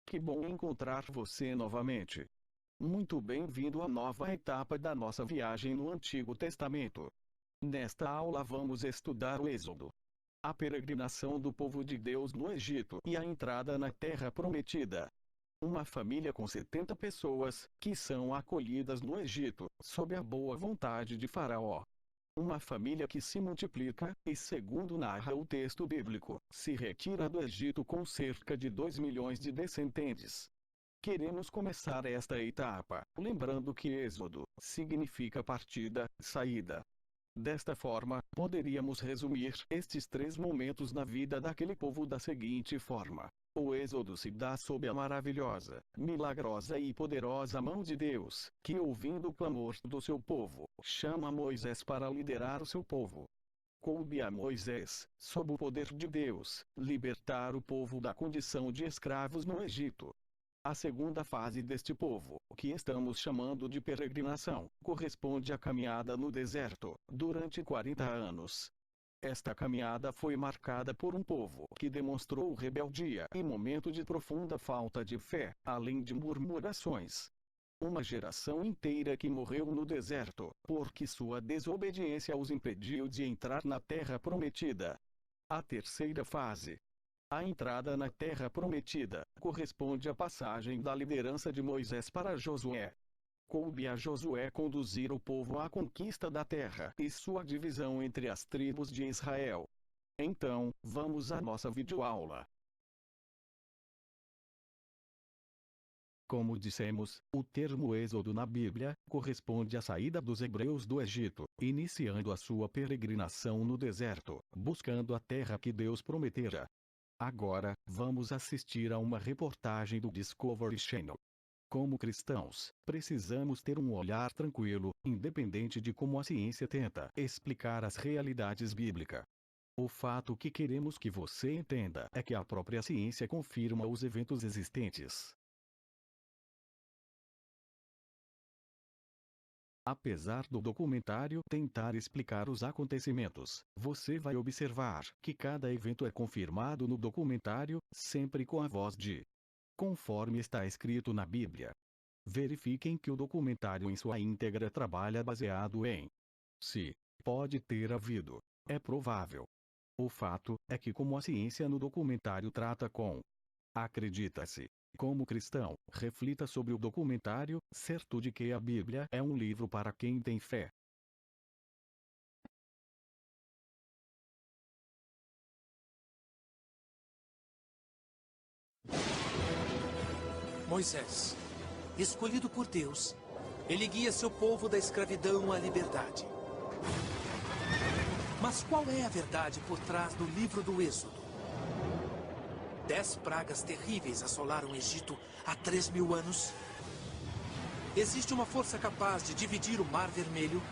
Que bom encontrar você novamente. Muito bem-vindo à nova etapa da nossa viagem no Antigo Testamento. Nesta aula vamos estudar o Êxodo, a peregrinação do povo de Deus no Egito e a entrada na Terra Prometida. Uma família com 70 pessoas, que são acolhidas no Egito, sob a boa vontade de Faraó. Uma família que se multiplica, e segundo narra o texto bíblico, se retira do Egito com cerca de 2 milhões de descendentes. Queremos começar esta etapa, lembrando que Êxodo significa partida, saída. Desta forma, poderíamos resumir estes 3 momentos na vida daquele povo da seguinte forma. O Êxodo se dá sob a maravilhosa, milagrosa e poderosa mão de Deus, que ouvindo o clamor do seu povo, chama Moisés para liderar o seu povo. Coube a Moisés, sob o poder de Deus, libertar o povo da condição de escravos no Egito. A segunda fase deste povo, que estamos chamando de peregrinação, corresponde à caminhada no deserto, durante 40 anos. Esta caminhada foi marcada por um povo que demonstrou rebeldia e momento de profunda falta de fé, além de murmurações. Uma geração inteira que morreu no deserto, porque sua desobediência os impediu de entrar na Terra Prometida. A terceira fase, a entrada na Terra Prometida, corresponde à passagem da liderança de Moisés para Josué. Coube a Josué conduzir o povo à conquista da terra e sua divisão entre as tribos de Israel. Então, vamos à nossa videoaula. Como dissemos, o termo Êxodo na Bíblia corresponde à saída dos hebreus do Egito, iniciando a sua peregrinação no deserto, buscando a terra que Deus prometera. Agora, vamos assistir a uma reportagem do Discovery Channel. Como cristãos, precisamos ter um olhar tranquilo, independente de como a ciência tenta explicar as realidades bíblicas. O fato que queremos que você entenda é que a própria ciência confirma os eventos existentes. Apesar do documentário tentar explicar os acontecimentos, você vai observar que cada evento é confirmado no documentário, sempre com a voz de conforme está escrito na Bíblia. Verifiquem que o documentário em sua íntegra trabalha baseado em se pode ter havido, é provável. O fato é que como a ciência no documentário trata com acredita-se. Como cristão, reflita sobre o documentário, certo de que a Bíblia é um livro para quem tem fé. Moisés, escolhido por Deus, ele guia seu povo da escravidão à liberdade. Mas qual é a verdade por trás do livro do Êxodo? 10 pragas terríveis assolaram o Egito há 3.000 anos. Existe uma força capaz de dividir o Mar Vermelho?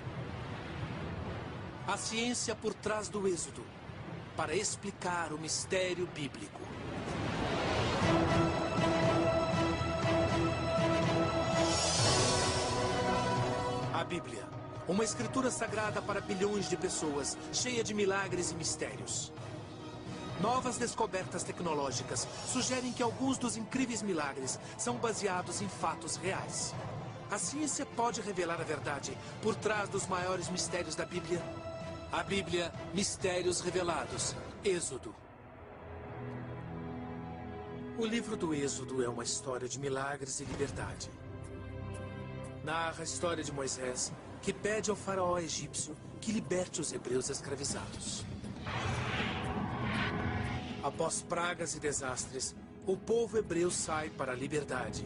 A ciência por trás do Êxodo, para explicar o mistério bíblico. A Bíblia, uma escritura sagrada para bilhões de pessoas, cheia de milagres e mistérios. Novas descobertas tecnológicas sugerem que alguns dos incríveis milagres são baseados em fatos reais. A ciência pode revelar a verdade por trás dos maiores mistérios da Bíblia? A Bíblia, Mistérios Revelados, Êxodo. O livro do Êxodo é uma história de milagres e liberdade. Narra a história de Moisés, que pede ao faraó egípcio que liberte os hebreus escravizados. Após pragas e desastres, o povo hebreu sai para a liberdade.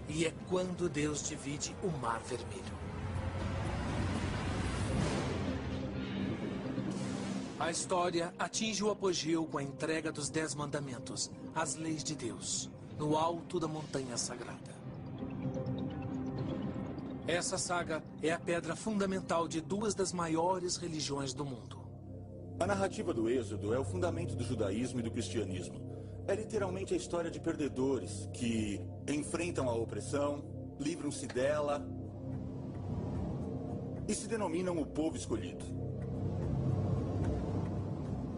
E é quando Deus divide o Mar Vermelho. A história atinge o apogeu com a entrega dos 10 mandamentos, as leis de Deus, no alto da montanha sagrada. Essa saga é a pedra fundamental de 2 das maiores religiões do mundo. A narrativa do Êxodo é o fundamento do judaísmo e do cristianismo. É literalmente a história de perdedores que enfrentam a opressão, livram-se dela e se denominam o povo escolhido.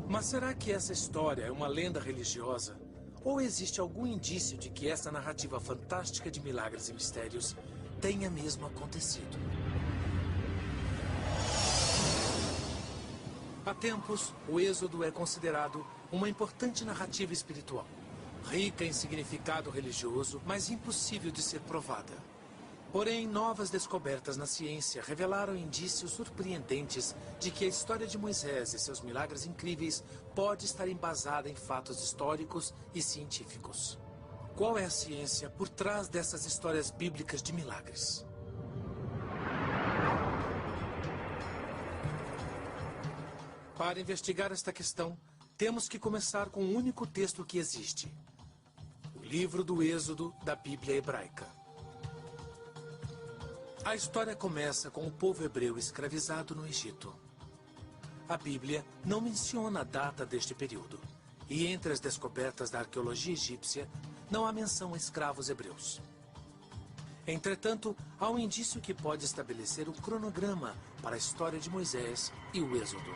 Mas será que essa história é uma lenda religiosa? Ou existe algum indício de que essa narrativa fantástica de milagres e mistérios tenha mesmo acontecido? Há tempos, o Êxodo é considerado uma importante narrativa espiritual, rica em significado religioso, mas impossível de ser provada. Porém, novas descobertas na ciência revelaram indícios surpreendentes de que a história de Moisés e seus milagres incríveis pode estar embasada em fatos históricos e científicos. Qual é a ciência por trás dessas histórias bíblicas de milagres? Para investigar esta questão, temos que começar com o único texto que existe: o livro do Êxodo da Bíblia hebraica. A história começa com o povo hebreu escravizado no Egito. A Bíblia não menciona a data deste período, e entre as descobertas da arqueologia egípcia, não há menção a escravos hebreus. Entretanto, há um indício que pode estabelecer um cronograma para a história de Moisés e o Êxodo.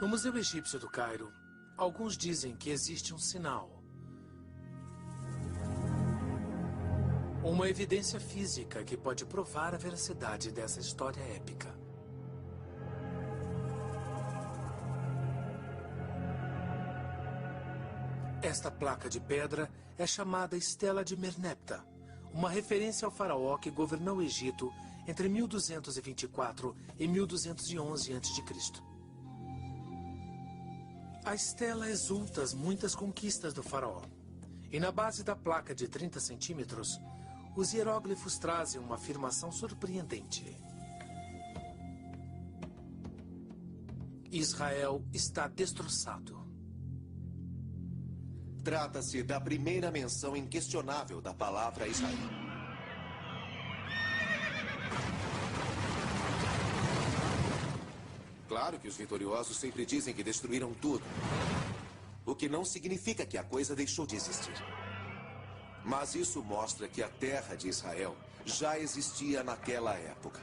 No Museu Egípcio do Cairo, alguns dizem que existe um sinal, uma evidência física que pode provar a veracidade dessa história épica. Esta placa de pedra é chamada Estela de Merneptah, uma referência ao faraó que governou o Egito entre 1224 e 1211 a.C. A estela exulta as muitas conquistas do faraó. E na base da placa de 30 centímetros, os hieróglifos trazem uma afirmação surpreendente. Israel está destroçado. Trata-se da primeira menção inquestionável da palavra Israel. Claro que os vitoriosos sempre dizem que destruíram tudo. O que não significa que a coisa deixou de existir. Mas isso mostra que a terra de Israel já existia naquela época.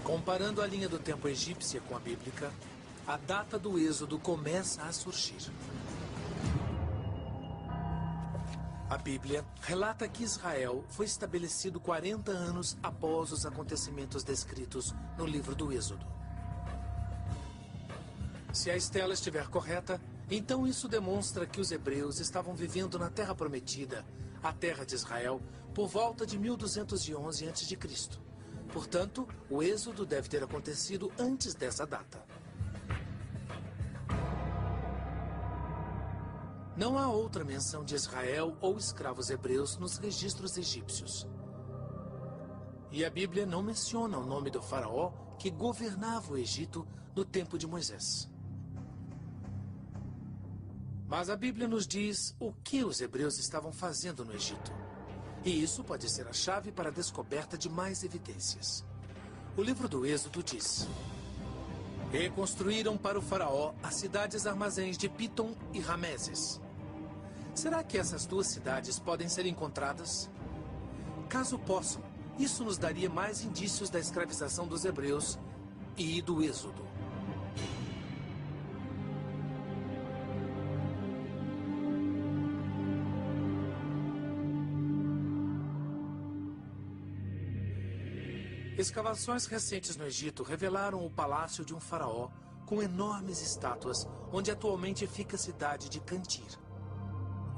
Comparando a linha do tempo egípcia com a bíblica, a data do Êxodo começa a surgir. A Bíblia relata que Israel foi estabelecido 40 anos após os acontecimentos descritos no livro do Êxodo. Se a estela estiver correta, então isso demonstra que os hebreus estavam vivendo na Terra Prometida, a terra de Israel, por volta de 1211 a.C. Portanto, o Êxodo deve ter acontecido antes dessa data. Não há outra menção de Israel ou escravos hebreus nos registros egípcios. E a Bíblia não menciona o nome do faraó que governava o Egito no tempo de Moisés. Mas a Bíblia nos diz o que os hebreus estavam fazendo no Egito. E isso pode ser a chave para a descoberta de mais evidências. O livro do Êxodo diz: reconstruíram para o faraó as cidades armazéns de Pitom e Rameses. Será que essas duas cidades podem ser encontradas? Caso possam, isso nos daria mais indícios da escravização dos hebreus e do Êxodo. Escavações recentes no Egito revelaram o palácio de um faraó com enormes estátuas, onde atualmente fica a cidade de Cantir.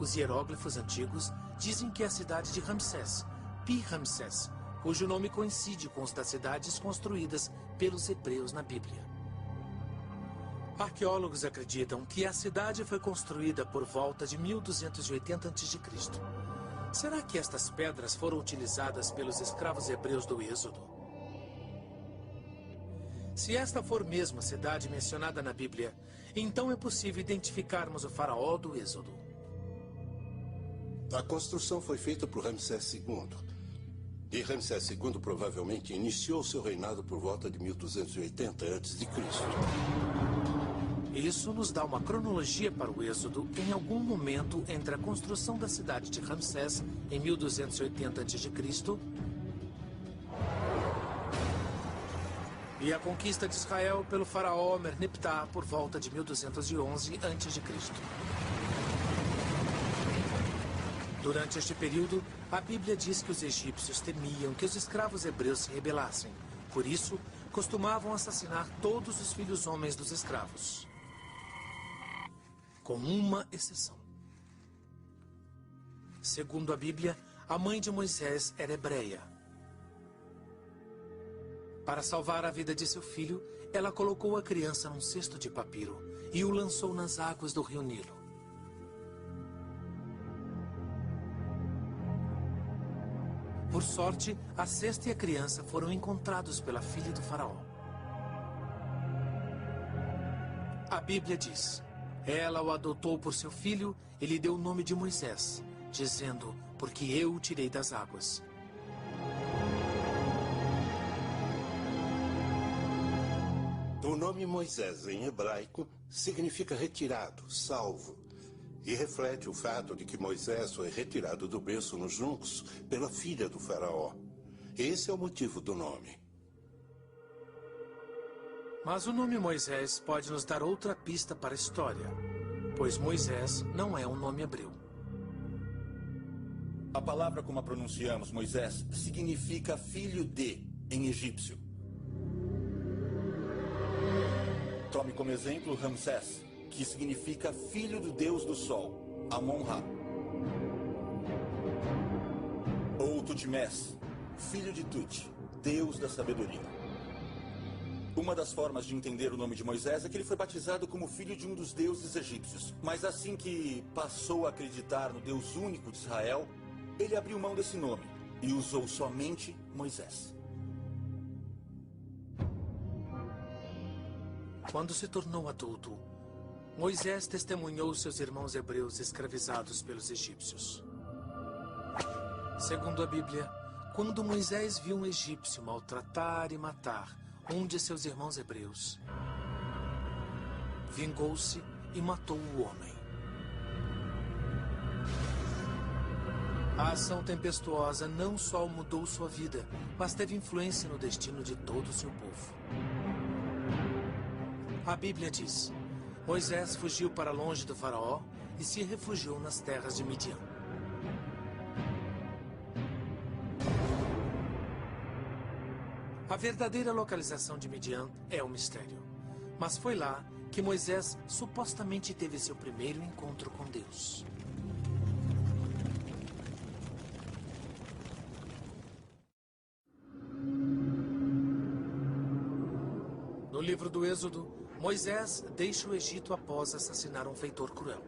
Os hieróglifos antigos dizem que é a cidade de Ramsés, Pi-Ramsés, cujo nome coincide com os das cidades construídas pelos hebreus na Bíblia. Arqueólogos acreditam que a cidade foi construída por volta de 1280 a.C. Será que estas pedras foram utilizadas pelos escravos hebreus do Êxodo? Se esta for mesmo a cidade mencionada na Bíblia, então é possível identificarmos o faraó do Êxodo. A construção foi feita por Ramsés II. E Ramsés II provavelmente iniciou seu reinado por volta de 1280 a.C. Isso nos dá uma cronologia para o Êxodo em algum momento entre a construção da cidade de Ramsés em 1280 a.C. E a conquista de Israel pelo faraó Merneptah por volta de 1211 a.C. Durante este período, a Bíblia diz que os egípcios temiam que os escravos hebreus se rebelassem. Por isso, costumavam assassinar todos os filhos homens dos escravos, com uma exceção. Segundo a Bíblia, a mãe de Moisés era hebreia. Para salvar a vida de seu filho, ela colocou a criança num cesto de papiro e o lançou nas águas do rio Nilo. Por sorte, a cesta e a criança foram encontrados pela filha do faraó. A Bíblia diz: ela o adotou por seu filho e lhe deu o nome de Moisés, dizendo: porque eu o tirei das águas. O nome Moisés em hebraico significa retirado, salvo, e reflete o fato de que Moisés foi retirado do berço nos juncos pela filha do faraó. Esse é o motivo do nome. Mas o nome Moisés pode nos dar outra pista para a história, pois Moisés não é um nome hebreu. A palavra como a pronunciamos, Moisés, significa filho de, em egípcio. Tome como exemplo Ramsés, que significa filho do deus do sol, Amon-Ra. Ou Tutmés, filho de Tut, deus da sabedoria. Uma das formas de entender o nome de Moisés é que ele foi batizado como filho de um dos deuses egípcios. Mas assim que passou a acreditar no Deus único de Israel, ele abriu mão desse nome e usou somente Moisés. Quando se tornou adulto, Moisés testemunhou seus irmãos hebreus escravizados pelos egípcios. Segundo a Bíblia, quando Moisés viu um egípcio maltratar e matar um de seus irmãos hebreus, vingou-se e matou o homem. A ação tempestuosa não só mudou sua vida, mas teve influência no destino de todo o seu povo. A Bíblia diz: Moisés fugiu para longe do faraó e se refugiou nas terras de Midian. A verdadeira localização de Midian é um mistério, mas foi lá que Moisés supostamente teve seu primeiro encontro com Deus. No livro do Êxodo, Moisés deixa o Egito após assassinar um feitor cruel.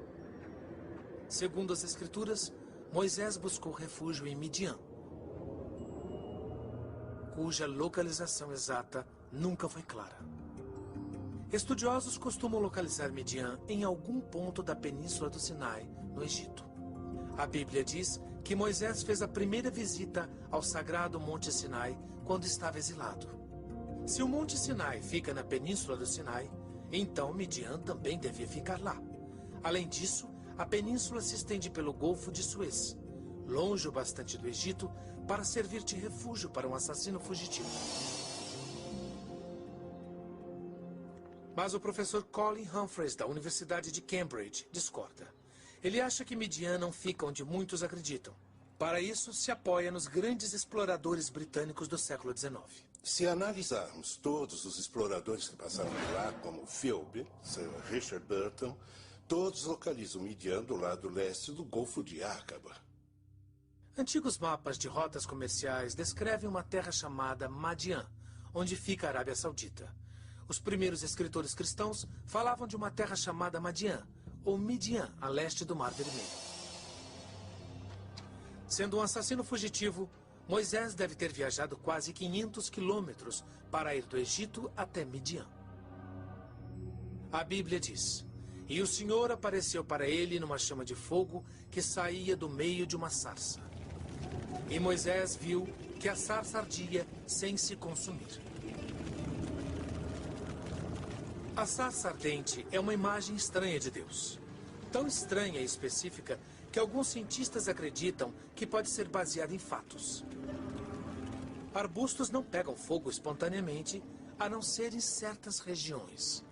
Segundo as Escrituras, Moisés buscou refúgio em Midian, cuja localização exata nunca foi clara. Estudiosos costumam localizar Midian em algum ponto da península do Sinai, no Egito. A Bíblia diz que Moisés fez a primeira visita ao sagrado Monte Sinai quando estava exilado. Se o Monte Sinai fica na península do Sinai, então Midian também devia ficar lá. Além disso, a península se estende pelo Golfo de Suez, longe o bastante do Egito, para servir de refúgio para um assassino fugitivo. Mas o professor Colin Humphreys, da Universidade de Cambridge, discorda. Ele acha que Midian não fica onde muitos acreditam. Para isso, se apoia nos grandes exploradores britânicos do século XIX. Se analisarmos todos os exploradores que passaram por lá, como Philby, Sir Richard Burton, todos localizam Midian do lado leste do Golfo de Aqaba. Antigos mapas de rotas comerciais descrevem uma terra chamada Madian, onde fica a Arábia Saudita. Os primeiros escritores cristãos falavam de uma terra chamada Madian, ou Midian, a leste do Mar Vermelho. Sendo um assassino fugitivo, Moisés deve ter viajado quase 500 quilômetros para ir do Egito até Midian. A Bíblia diz: e o Senhor apareceu para ele numa chama de fogo que saía do meio de uma sarça. E Moisés viu que a sarça ardia sem se consumir. A sarça ardente é uma imagem estranha de Deus. Tão estranha e específica que alguns cientistas acreditam que pode ser baseada em fatos. Arbustos não pegam fogo espontaneamente, a não ser em certas regiões.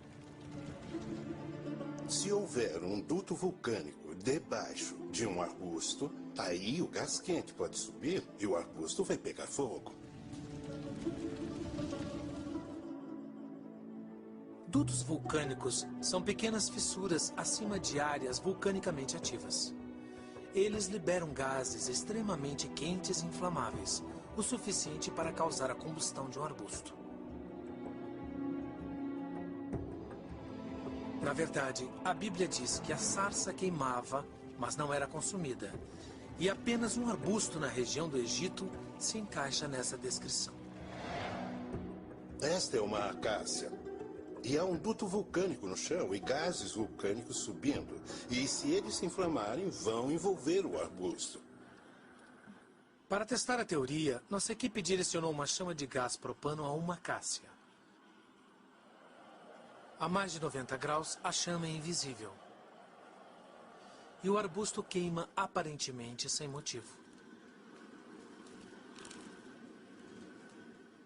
Se houver um duto vulcânico debaixo de um arbusto, aí o gás quente pode subir e o arbusto vai pegar fogo. Dutos vulcânicos são pequenas fissuras acima de áreas vulcanicamente ativas. Eles liberam gases extremamente quentes e inflamáveis, o suficiente para causar a combustão de um arbusto. Na verdade, a Bíblia diz que a sarça queimava, mas não era consumida. E apenas um arbusto na região do Egito se encaixa nessa descrição. Esta é uma acácia. E há um duto vulcânico no chão e gases vulcânicos subindo. E se eles se inflamarem, vão envolver o arbusto. Para testar a teoria, nossa equipe direcionou uma chama de gás propano a uma acácia. A mais de 90 graus, a chama é invisível. E o arbusto queima aparentemente sem motivo.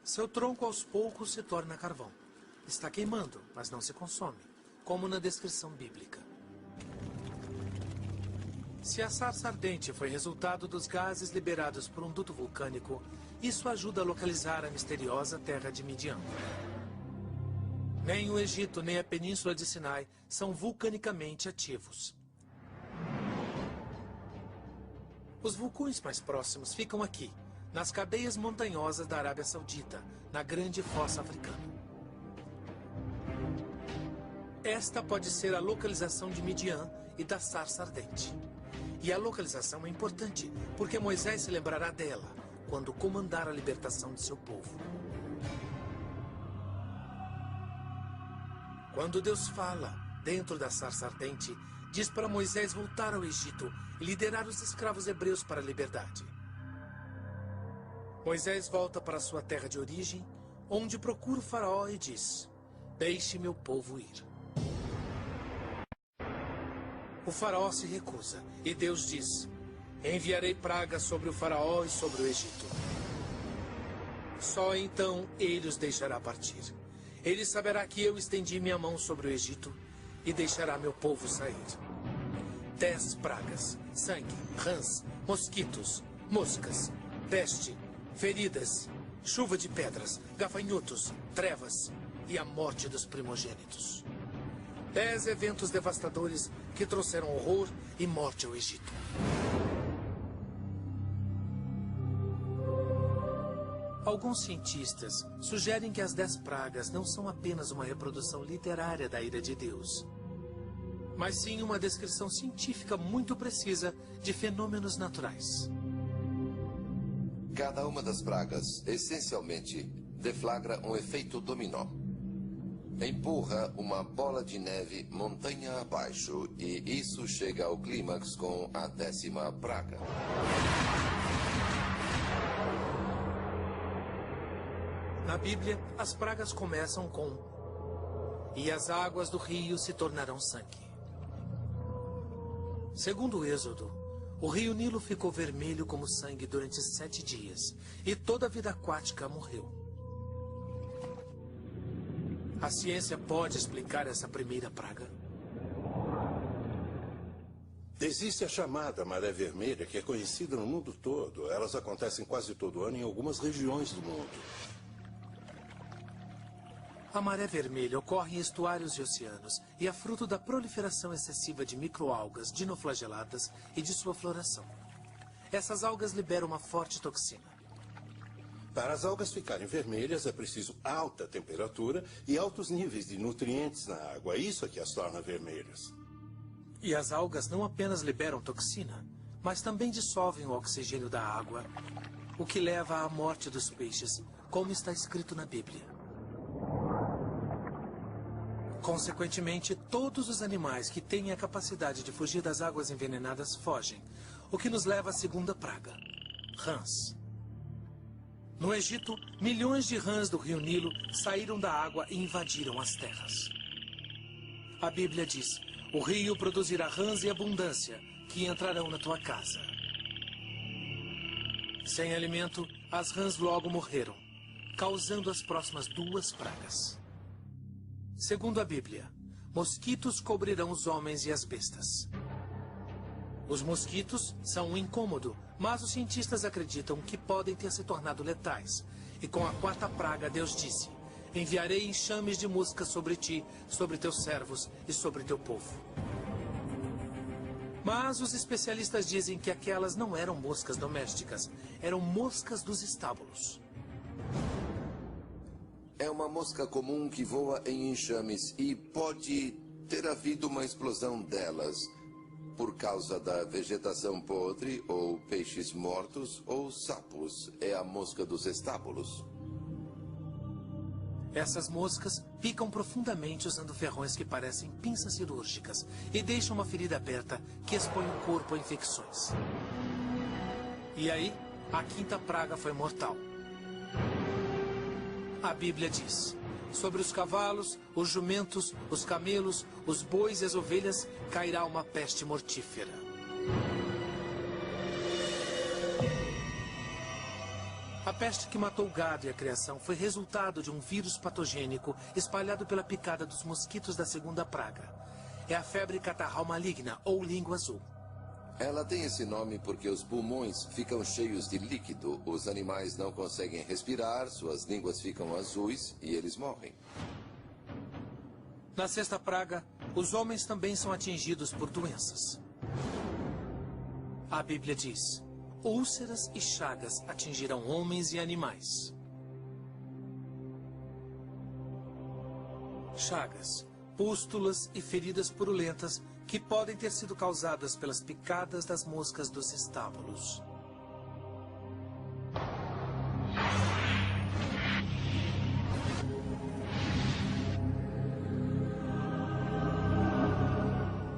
Seu tronco aos poucos se torna carvão. Está queimando, mas não se consome, como na descrição bíblica. Se a sarça ardente foi resultado dos gases liberados por um duto vulcânico, isso ajuda a localizar a misteriosa terra de Midian. Nem o Egito, nem a Península de Sinai são vulcanicamente ativos. Os vulcões mais próximos ficam aqui, nas cadeias montanhosas da Arábia Saudita, na Grande Fossa Africana. Esta pode ser a localização de Midian e da sarça ardente. E a localização é importante, porque Moisés se lembrará dela quando comandar a libertação de seu povo. Quando Deus fala dentro da sarça ardente, diz para Moisés voltar ao Egito e liderar os escravos hebreus para a liberdade. Moisés volta para sua terra de origem, onde procura o faraó e diz: "Deixe meu povo ir." O faraó se recusa e Deus diz: "Enviarei pragas sobre o faraó e sobre o Egito. Só então ele os deixará partir. Ele saberá que eu estendi minha mão sobre o Egito e deixará meu povo sair. 10 pragas: sangue, rãs, mosquitos, moscas, peste, feridas, chuva de pedras, gafanhotos, trevas e a morte dos primogênitos. 10 eventos devastadores que trouxeram horror e morte ao Egito." Alguns cientistas sugerem que as 10 pragas não são apenas uma reprodução literária da ira de Deus, mas sim uma descrição científica muito precisa de fenômenos naturais. Cada uma das pragas, essencialmente, deflagra um efeito dominó. Empurra uma bola de neve montanha abaixo e isso chega ao clímax com a 10ª praga. Na Bíblia, as pragas começam com: "E as águas do rio se tornarão sangue." Segundo o Êxodo, o rio Nilo ficou vermelho como sangue durante 7 dias e toda a vida aquática morreu. A ciência pode explicar essa primeira praga? Existe a chamada maré vermelha, que é conhecida no mundo todo. Elas acontecem quase todo ano em algumas regiões do mundo. A maré vermelha ocorre em estuários e oceanos e é fruto da proliferação excessiva de microalgas dinoflageladas e de sua floração. Essas algas liberam uma forte toxina. Para as algas ficarem vermelhas, é preciso alta temperatura e altos níveis de nutrientes na água. Isso é que as torna vermelhas. E as algas não apenas liberam toxina, mas também dissolvem o oxigênio da água, o que leva à morte dos peixes, como está escrito na Bíblia. Consequentemente, todos os animais que têm a capacidade de fugir das águas envenenadas fogem, o que nos leva à segunda praga: rãs. No Egito, milhões de rãs do rio Nilo saíram da água e invadiram as terras. A Bíblia diz: "O rio produzirá rãs em abundância, que entrarão na tua casa." Sem alimento, as rãs logo morreram. causando as próximas 2 pragas. Segundo a Bíblia, mosquitos cobrirão os homens e as bestas. Os mosquitos são um incômodo, mas os cientistas acreditam que podem ter se tornado letais. E com a 4ª praga, Deus disse: enviarei enxames de moscas sobre ti, sobre teus servos e sobre teu povo. Mas os especialistas dizem que aquelas não eram moscas domésticas, eram moscas dos estábulos. É uma mosca comum que voa em enxames e pode ter havido uma explosão delas por causa da vegetação podre ou peixes mortos ou sapos. É a mosca dos estábulos. Essas moscas picam profundamente usando ferrões que parecem pinças cirúrgicas e deixam uma ferida aberta que expõe o corpo a infecções. E aí, a 5ª praga foi mortal. A Bíblia diz: sobre os cavalos, os jumentos, os camelos, os bois e as ovelhas cairá uma peste mortífera. A peste que matou o gado e a criação foi resultado de um vírus patogênico espalhado pela picada dos mosquitos da 2ª praga. É a febre catarral maligna, ou língua azul. Ela tem esse nome porque os pulmões ficam cheios de líquido, os animais não conseguem respirar, suas línguas ficam azuis e eles morrem. Na 6ª praga, os homens também são atingidos por doenças. A Bíblia diz: úlceras e chagas atingirão homens e animais. Chagas, pústulas e feridas purulentas que podem ter sido causadas pelas picadas das moscas dos estábulos.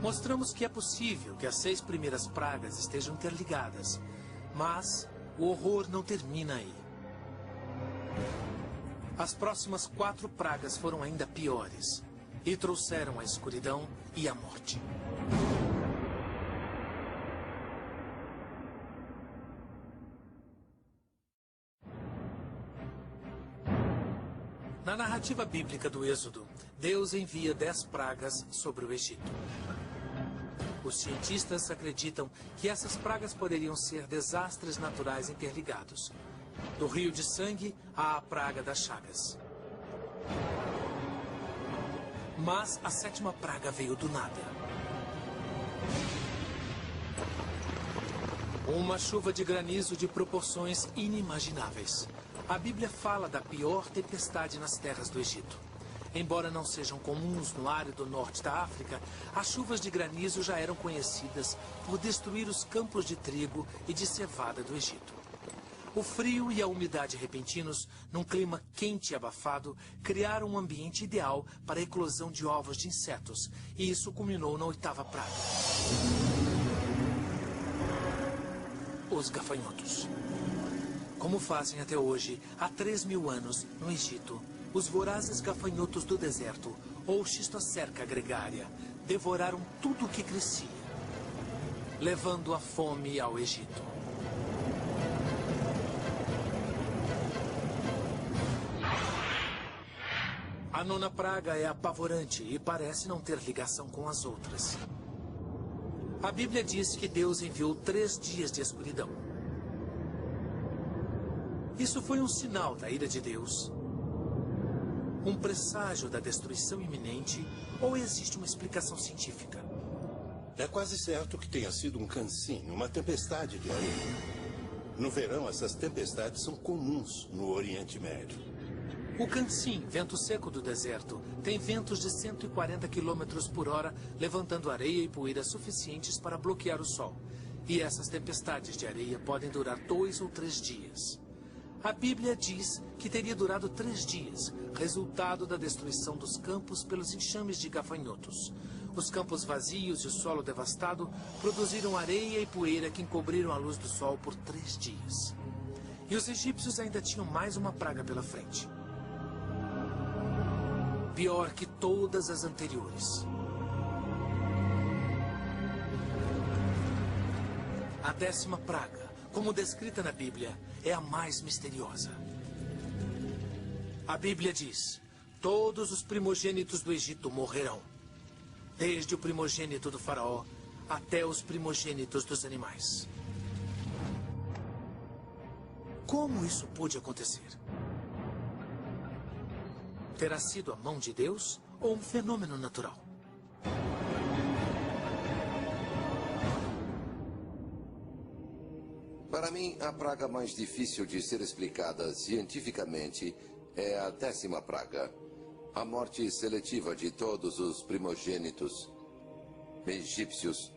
Mostramos que é possível que as 6 primeiras pragas estejam interligadas, mas o horror não termina aí. As próximas 4 pragas foram ainda piores e trouxeram a escuridão e a morte. Na narrativa bíblica do Êxodo, Deus envia 10 pragas sobre o Egito. Os cientistas acreditam que essas pragas poderiam ser desastres naturais interligados. Do rio de sangue à praga das chagas. Mas a 7ª praga veio do nada. Uma chuva de granizo de proporções inimagináveis. A Bíblia fala da pior tempestade nas terras do Egito. Embora não sejam comuns no árido norte da África, as chuvas de granizo já eram conhecidas por destruir os campos de trigo e de cevada do Egito. O frio e a umidade repentinos, num clima quente e abafado, criaram um ambiente ideal para a eclosão de ovos de insetos, e isso culminou na 8ª praga. Os gafanhotos. Como fazem até hoje, há 3.000 anos, no Egito, os vorazes gafanhotos do deserto, ou Schistocerca gregária, devoraram tudo o que crescia, levando a fome ao Egito. A 9ª praga é apavorante e parece não ter ligação com as outras. A Bíblia diz que Deus enviou 3 dias de escuridão. Isso foi um sinal da ira de Deus? Um presságio da destruição iminente? Ou existe uma explicação científica? É quase certo que tenha sido um cansim, uma tempestade de areia. No verão, essas tempestades são comuns no Oriente Médio. O cansim, vento seco do deserto, tem ventos de 140 km por hora, levantando areia e poeira suficientes para bloquear o sol. E essas tempestades de areia podem durar 2 ou 3 dias. A Bíblia diz que teria durado 3 dias, resultado da destruição dos campos pelos enxames de gafanhotos. Os campos vazios e o solo devastado produziram areia e poeira que encobriram a luz do sol por 3 dias. E os egípcios ainda tinham mais uma praga pela frente. Pior que todas as anteriores. A 10ª praga, como descrita na Bíblia, é a mais misteriosa. A Bíblia diz: todos os primogênitos do Egito morrerão, desde o primogênito do faraó até os primogênitos dos animais. Como isso pôde acontecer? Terá sido a mão de Deus ou um fenômeno natural? Para mim, a praga mais difícil de ser explicada cientificamente é a 10ª praga. A morte seletiva de todos os primogênitos egípcios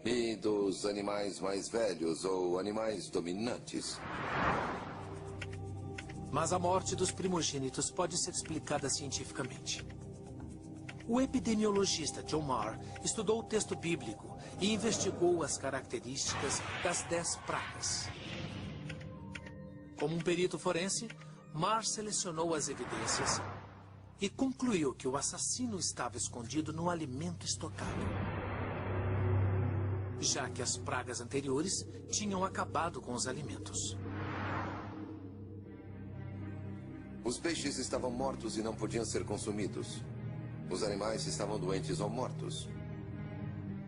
e dos animais mais velhos ou animais dominantes. Mas a morte dos primogênitos pode ser explicada cientificamente. O epidemiologista John Marr estudou o texto bíblico e investigou as características das 10 pragas. Como um perito forense, Marr selecionou as evidências e concluiu que o assassino estava escondido no alimento estocado, já que as pragas anteriores tinham acabado com os alimentos. Os peixes estavam mortos e não podiam ser consumidos. Os animais estavam doentes ou mortos.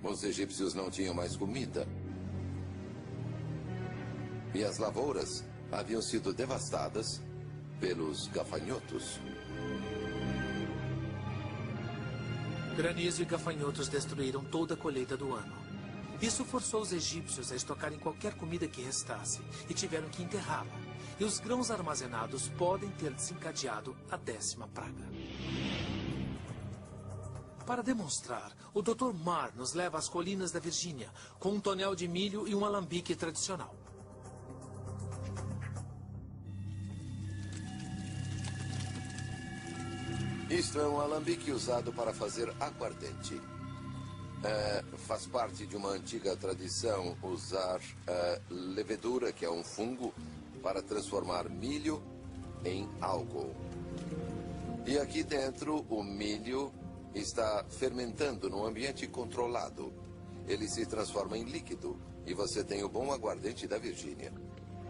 Os egípcios não tinham mais comida. E as lavouras haviam sido devastadas pelos gafanhotos. Granizo e gafanhotos destruíram toda a colheita do ano. Isso forçou os egípcios a estocarem qualquer comida que restasse e tiveram que enterrá-la. E os grãos armazenados podem ter desencadeado a 10ª praga. Para demonstrar, o Dr. Marr nos leva às colinas da Virgínia, com um tonel de milho e um alambique tradicional. Isto é um alambique usado para fazer aguardente. Faz parte de uma antiga tradição usar levedura, que é um fungo, para transformar milho em álcool. E aqui dentro, o milho está fermentando num ambiente controlado. Ele se transforma em líquido e você tem o bom aguardente da Virgínia.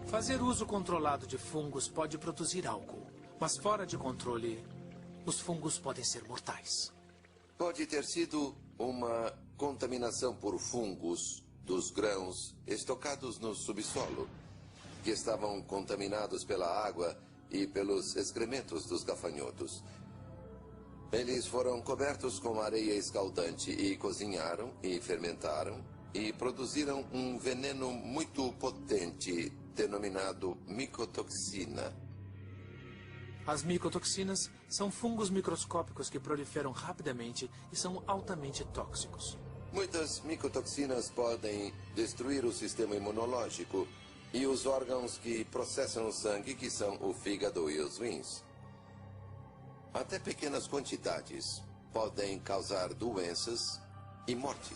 Fazer uso controlado de fungos pode produzir álcool, mas fora de controle, os fungos podem ser mortais. Pode ter sido uma contaminação por fungos dos grãos estocados no subsolo, que estavam contaminados pela água e pelos excrementos dos gafanhotos. Eles foram cobertos com areia escaldante e cozinharam e fermentaram e produziram um veneno muito potente denominado micotoxina. As micotoxinas são fungos microscópicos que proliferam rapidamente e são altamente tóxicos. Muitas micotoxinas podem destruir o sistema imunológico e os órgãos que processam o sangue, que são o fígado e os rins. Até pequenas quantidades podem causar doenças e morte.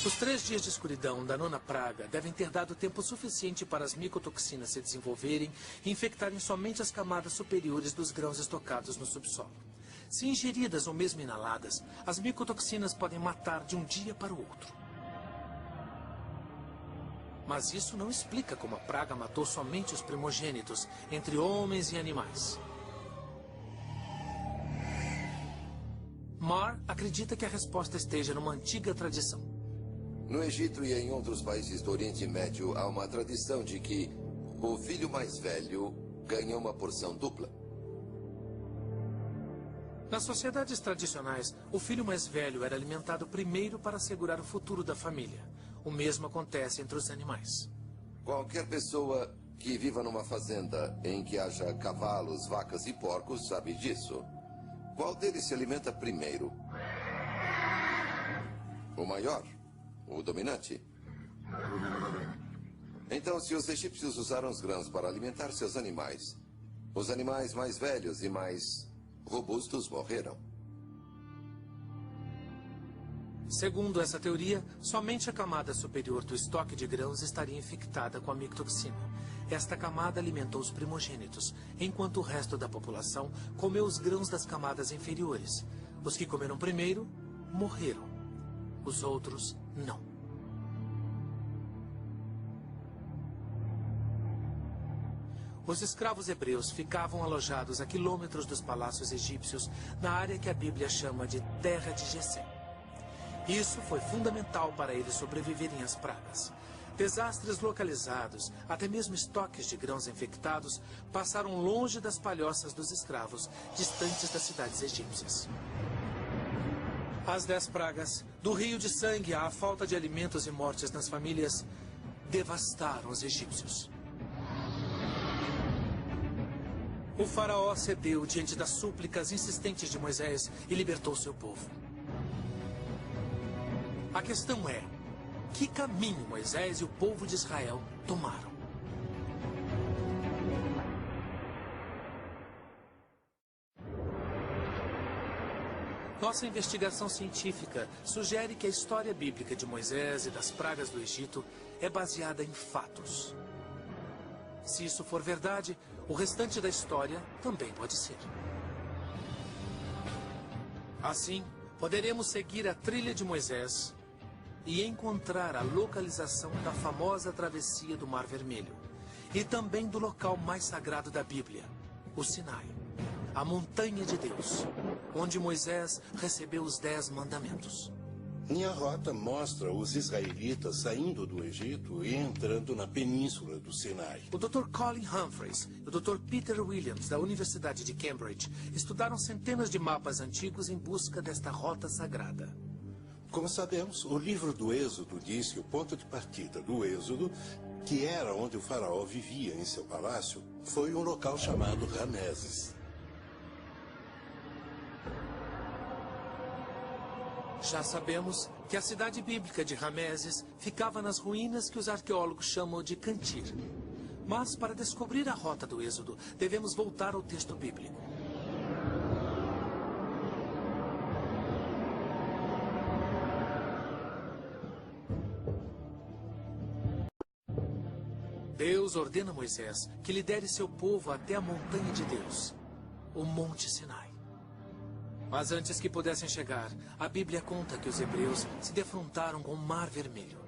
Os 3 dias de escuridão da 9ª praga devem ter dado tempo suficiente para as micotoxinas se desenvolverem e infectarem somente as camadas superiores dos grãos estocados no subsolo. Se ingeridas ou mesmo inaladas, as micotoxinas podem matar de um dia para o outro. Mas isso não explica como a praga matou somente os primogênitos, entre homens e animais. Marr acredita que a resposta esteja numa antiga tradição. No Egito e em outros países do Oriente Médio, há uma tradição de que o filho mais velho ganha uma porção dupla. Nas sociedades tradicionais, o filho mais velho era alimentado primeiro para assegurar o futuro da família. O mesmo acontece entre os animais. Qualquer pessoa que viva numa fazenda em que haja cavalos, vacas e porcos sabe disso. Qual deles se alimenta primeiro? O maior, o dominante. Então, se os egípcios usaram os grãos para alimentar seus animais, os animais mais velhos e mais robustos morreram. Segundo essa teoria, somente a camada superior do estoque de grãos estaria infectada com a micotoxina. Esta camada alimentou os primogênitos, enquanto o resto da população comeu os grãos das camadas inferiores. Os que comeram primeiro morreram. Os outros, não. Os escravos hebreus ficavam alojados a quilômetros dos palácios egípcios, na área que a Bíblia chama de Terra de Gesem. Isso foi fundamental para eles sobreviverem às pragas. Desastres localizados, até mesmo estoques de grãos infectados, passaram longe das palhoças dos escravos, distantes das cidades egípcias. As 10 pragas, do rio de sangue à falta de alimentos e mortes nas famílias, devastaram os egípcios. O faraó cedeu diante das súplicas insistentes de Moisés e libertou seu povo. A questão é, que caminho Moisés e o povo de Israel tomaram? Nossa investigação científica sugere que a história bíblica de Moisés e das pragas do Egito é baseada em fatos. Se isso for verdade, o restante da história também pode ser. Assim, poderemos seguir a trilha de Moisés e encontrar a localização da famosa travessia do Mar Vermelho e também do local mais sagrado da Bíblia, o Sinai, a montanha de Deus, onde Moisés recebeu os 10 mandamentos. Minha rota mostra os israelitas saindo do Egito e entrando na península do Sinai. O Dr. Colin Humphreys e o Dr. Peter Williams, da Universidade de Cambridge, estudaram centenas de mapas antigos em busca desta rota sagrada. Como sabemos, o livro do Êxodo diz que o ponto de partida do Êxodo, que era onde o faraó vivia em seu palácio, foi um local chamado Rameses. Já sabemos que a cidade bíblica de Rameses ficava nas ruínas que os arqueólogos chamam de Cantir. Mas, para descobrir a rota do Êxodo, devemos voltar ao texto bíblico. Deus ordena a Moisés que lidere seu povo até a montanha de Deus, o Monte Sinai. Mas antes que pudessem chegar, a Bíblia conta que os hebreus se defrontaram com o Mar Vermelho.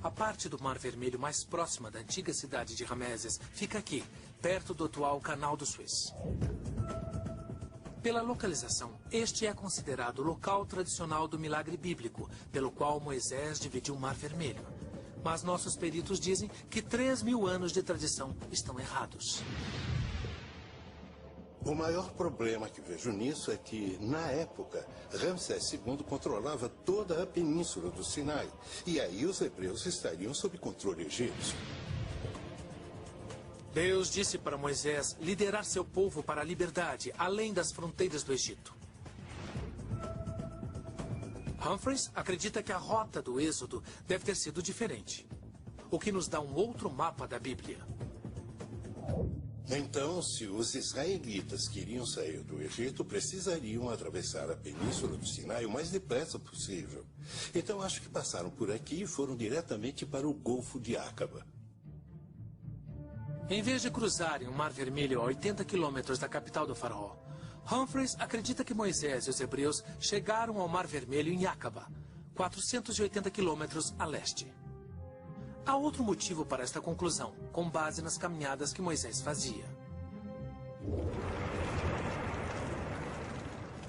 A parte do Mar Vermelho mais próxima da antiga cidade de Rameses fica aqui, perto do atual Canal do Suez. Pela localização, este é considerado o local tradicional do milagre bíblico, pelo qual Moisés dividiu o Mar Vermelho. Mas nossos peritos dizem que 3.000 anos de tradição estão errados. O maior problema que vejo nisso é que, na época, Ramsés II controlava toda a península do Sinai. E aí os hebreus estariam sob controle egípcio. Deus disse para Moisés liderar seu povo para a liberdade, além das fronteiras do Egito. Humphreys acredita que a rota do Êxodo deve ter sido diferente, o que nos dá um outro mapa da Bíblia. Então, se os israelitas queriam sair do Egito, precisariam atravessar a península do Sinai o mais depressa possível. Então, acho que passaram por aqui e foram diretamente para o Golfo de Acaba. Em vez de cruzarem o Mar Vermelho a 80 quilômetros da capital do faraó, Humphreys acredita que Moisés e os hebreus chegaram ao Mar Vermelho em Acaba, 480 quilômetros a leste. Há outro motivo para esta conclusão, com base nas caminhadas que Moisés fazia.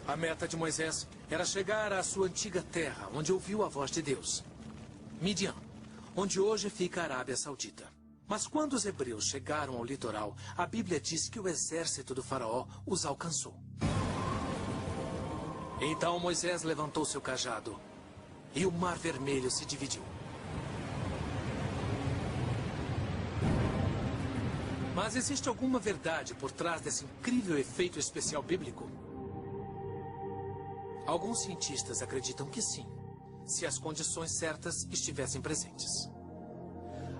A meta de Moisés era chegar à sua antiga terra, onde ouviu a voz de Deus, Midian, onde hoje fica a Arábia Saudita. Mas quando os hebreus chegaram ao litoral, a Bíblia diz que o exército do faraó os alcançou. Então Moisés levantou seu cajado e o Mar Vermelho se dividiu. Mas existe alguma verdade por trás desse incrível efeito especial bíblico? Alguns cientistas acreditam que sim, se as condições certas estivessem presentes.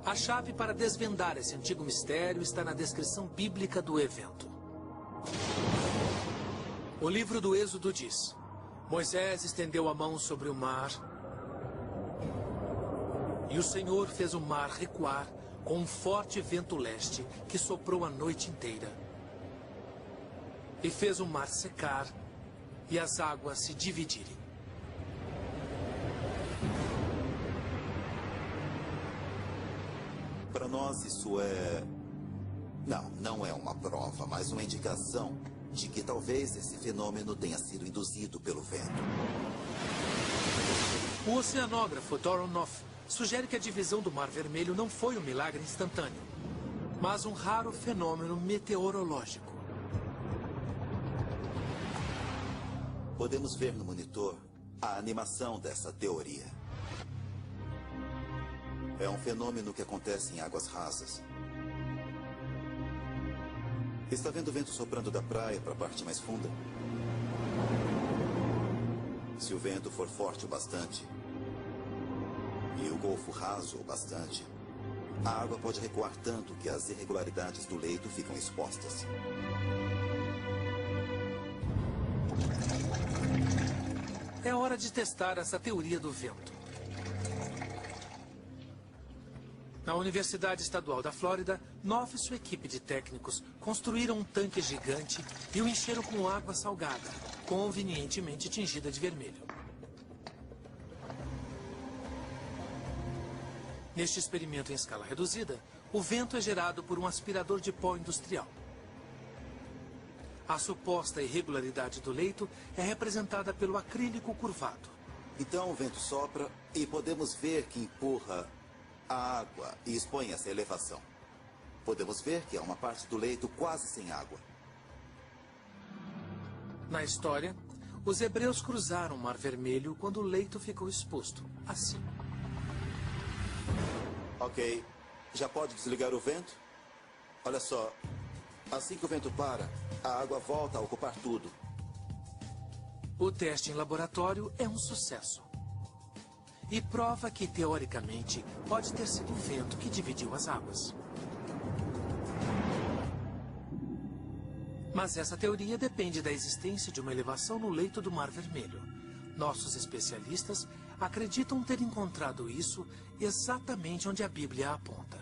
A chave para desvendar esse antigo mistério está na descrição bíblica do evento. O livro do Êxodo diz: Moisés estendeu a mão sobre o mar e o Senhor fez o mar recuar com um forte vento leste que soprou a noite inteira. E fez o mar secar e as águas se dividirem. Para nós, isso é... Não é uma prova, mas uma indicação de que talvez esse fenômeno tenha sido induzido pelo vento. O oceanógrafo Doron Noff sugere que a divisão do Mar Vermelho não foi um milagre instantâneo, mas um raro fenômeno meteorológico. Podemos ver no monitor a animação dessa teoria. É um fenômeno que acontece em águas rasas. Está vendo o vento soprando da praia para a parte mais funda? Se o vento for forte o bastante e o golfo raso o bastante, a água pode recuar tanto que as irregularidades do leito ficam expostas. É hora de testar essa teoria do vento. Na Universidade Estadual da Flórida, Noff e sua equipe de técnicos construíram um tanque gigante e o encheram com água salgada, convenientemente tingida de vermelho. Neste experimento em escala reduzida, o vento é gerado por um aspirador de pó industrial. A suposta irregularidade do leito é representada pelo acrílico curvado. Então o vento sopra e podemos ver que empurra a água e expõe essa elevação. Podemos ver que há uma parte do leito quase sem água. Na história, os hebreus cruzaram o Mar Vermelho quando o leito ficou exposto, assim. Ok. Já pode desligar o vento? Olha só. Assim que o vento para, a água volta a ocupar tudo. O teste em laboratório é um sucesso. E prova que, teoricamente, pode ter sido o vento que dividiu as águas. Mas essa teoria depende da existência de uma elevação no leito do Mar Vermelho. Nossos especialistas acreditam ter encontrado isso exatamente onde a Bíblia aponta.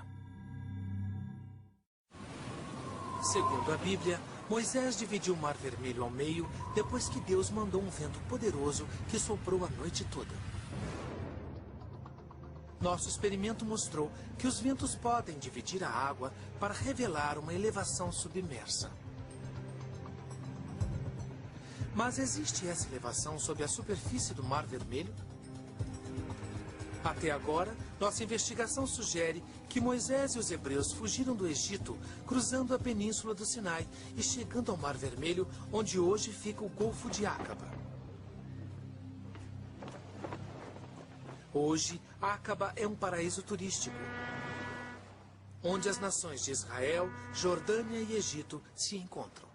Segundo a Bíblia, Moisés dividiu o Mar Vermelho ao meio depois que Deus mandou um vento poderoso que soprou a noite toda. Nosso experimento mostrou que os ventos podem dividir a água para revelar uma elevação submersa. Mas existe essa elevação sob a superfície do Mar Vermelho? Até agora, nossa investigação sugere que Moisés e os hebreus fugiram do Egito, cruzando a península do Sinai e chegando ao Mar Vermelho, onde hoje fica o Golfo de Acaba. Hoje, Acaba é um paraíso turístico, onde as nações de Israel, Jordânia e Egito se encontram.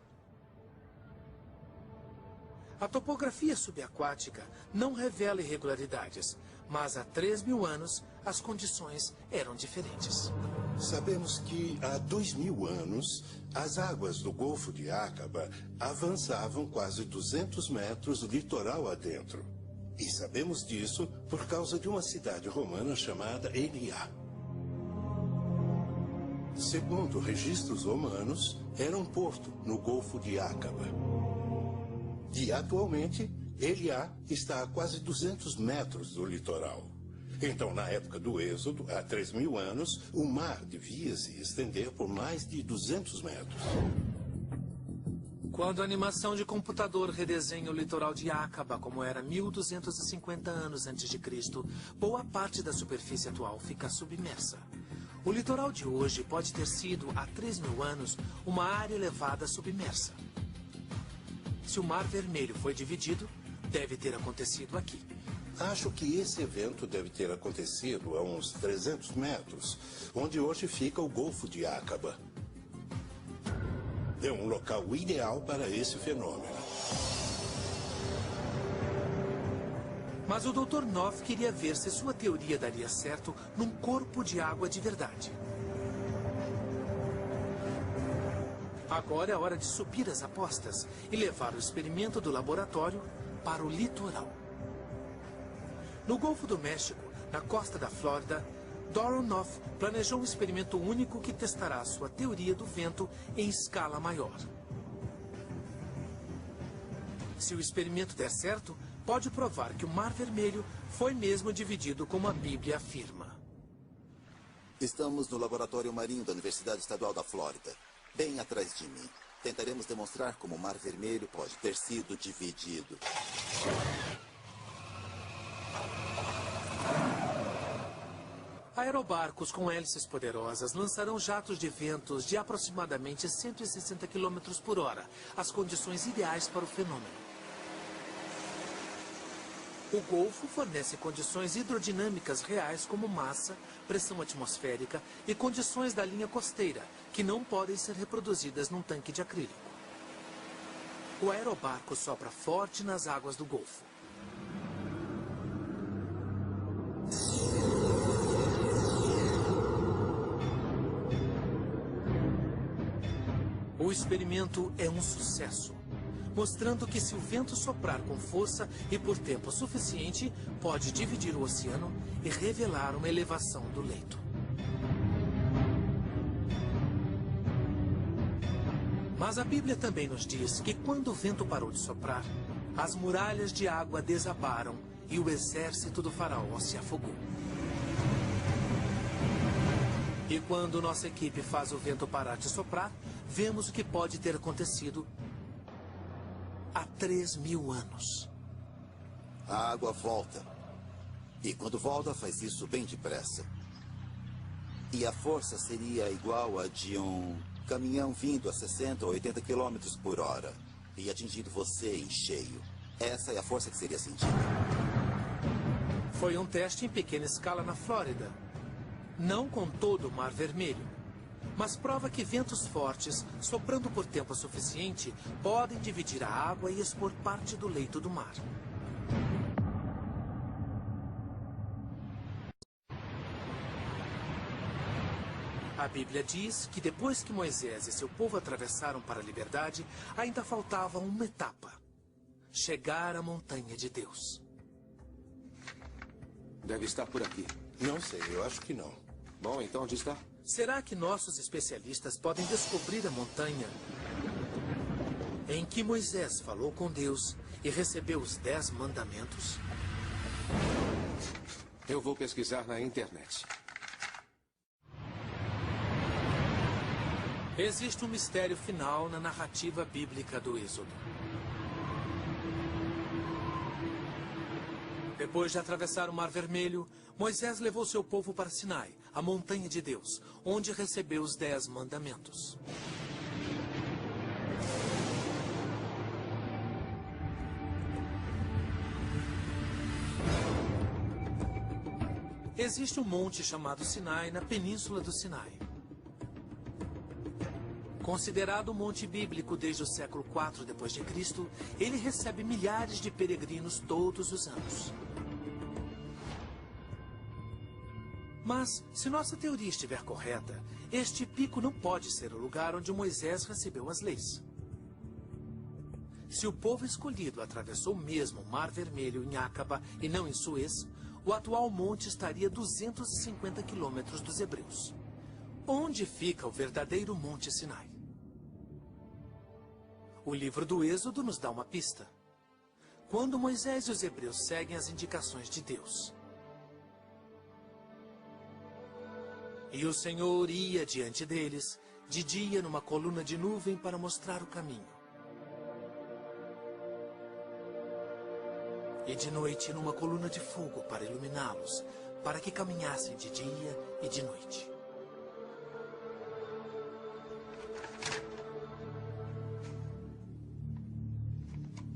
A topografia subaquática não revela irregularidades, mas há 3.000 anos as condições eram diferentes. Sabemos que há 2.000 anos, as águas do Golfo de Acaba avançavam quase 200 metros litoral adentro. E sabemos disso por causa de uma cidade romana chamada Eliá. Segundo registros romanos, era um porto no Golfo de Acaba. E atualmente, Eliá está a quase 200 metros do litoral. Então, na época do Êxodo, há 3.000 anos, o mar devia se estender por mais de 200 metros. Quando a animação de computador redesenha o litoral de Acaba como era 1.250 anos antes de Cristo, boa parte da superfície atual fica submersa. O litoral de hoje pode ter sido, há 3.000 anos, uma área elevada submersa. Se o Mar Vermelho foi dividido, deve ter acontecido aqui. Acho que esse evento deve ter acontecido a uns 300 metros, onde hoje fica o Golfo de Acaba. É um local ideal para esse fenômeno. Mas o Dr. Noff queria ver se sua teoria daria certo num corpo de água de verdade. Agora é hora de subir as apostas e levar o experimento do laboratório para o litoral. No Golfo do México, na costa da Flórida, Doron Noff planejou um experimento único que testará sua teoria do vento em escala maior. Se o experimento der certo, pode provar que o Mar Vermelho foi mesmo dividido como a Bíblia afirma. Estamos no laboratório marinho da Universidade Estadual da Flórida, bem atrás de mim. Tentaremos demonstrar como o Mar Vermelho pode ter sido dividido. Aerobarcos com hélices poderosas lançarão jatos de ventos de aproximadamente 160 km por hora, as condições ideais para o fenômeno. O Golfo fornece condições hidrodinâmicas reais como massa, pressão atmosférica e condições da linha costeira, que não podem ser reproduzidas num tanque de acrílico. O aerobarco sopra forte nas águas do Golfo. O experimento é um sucesso, mostrando que se o vento soprar com força e por tempo suficiente, pode dividir o oceano e revelar uma elevação do leito. Mas a Bíblia também nos diz que quando o vento parou de soprar, as muralhas de água desabaram e o exército do faraó se afogou. E quando nossa equipe faz o vento parar de soprar, vemos o que pode ter acontecido há 3.000 anos. A água volta. E quando volta, faz isso bem depressa. E a força seria igual a de um caminhão vindo a 60 ou 80 km por hora e atingindo você em cheio. Essa é a força que seria sentida. Foi um teste em pequena escala na Flórida. Não com todo o Mar Vermelho, mas prova que ventos fortes, soprando por tempo suficiente, podem dividir a água e expor parte do leito do mar. A Bíblia diz que depois que Moisés e seu povo atravessaram para a liberdade, ainda faltava uma etapa: chegar à montanha de Deus. Deve estar por aqui. Não sei, eu acho que não. Bom, então onde está? Será que nossos especialistas podem descobrir a montanha em que Moisés falou com Deus e recebeu os 10 mandamentos? Eu vou pesquisar na internet. Existe um mistério final na narrativa bíblica do Êxodo. Depois de atravessar o Mar Vermelho, Moisés levou seu povo para Sinai, a montanha de Deus, onde recebeu os 10 mandamentos. Existe um monte chamado Sinai na península do Sinai. Considerado um monte bíblico desde o século IV d.C., ele recebe milhares de peregrinos todos os anos. Mas, se nossa teoria estiver correta, este pico não pode ser o lugar onde Moisés recebeu as leis. Se o povo escolhido atravessou mesmo o Mar Vermelho em Acaba e não em Suez, o atual monte estaria a 250 quilômetros dos hebreus. Onde fica o verdadeiro Monte Sinai? O livro do Êxodo nos dá uma pista. Quando Moisés e os hebreus seguem as indicações de Deus, e o Senhor ia diante deles, de dia numa coluna de nuvem para mostrar o caminho, e de noite numa coluna de fogo para iluminá-los, para que caminhassem de dia e de noite.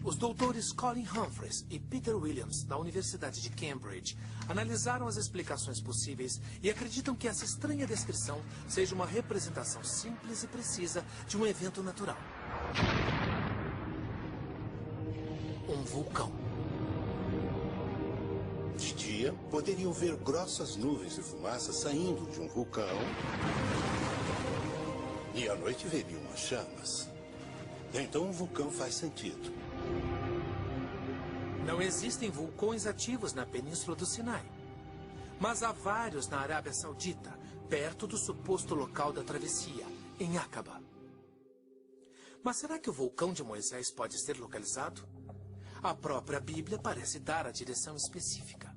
Os doutores Colin Humphreys e Peter Williams, da Universidade de Cambridge, analisaram as explicações possíveis e acreditam que essa estranha descrição seja uma representação simples e precisa de um evento natural. Um vulcão. De dia, poderiam ver grossas nuvens e fumaça saindo de um vulcão. E à noite veriam as chamas. Então o vulcão faz sentido. Não existem vulcões ativos na península do Sinai. Mas há vários na Arábia Saudita, perto do suposto local da travessia, em Acaba. Mas será que o vulcão de Moisés pode ser localizado? A própria Bíblia parece dar a direção específica.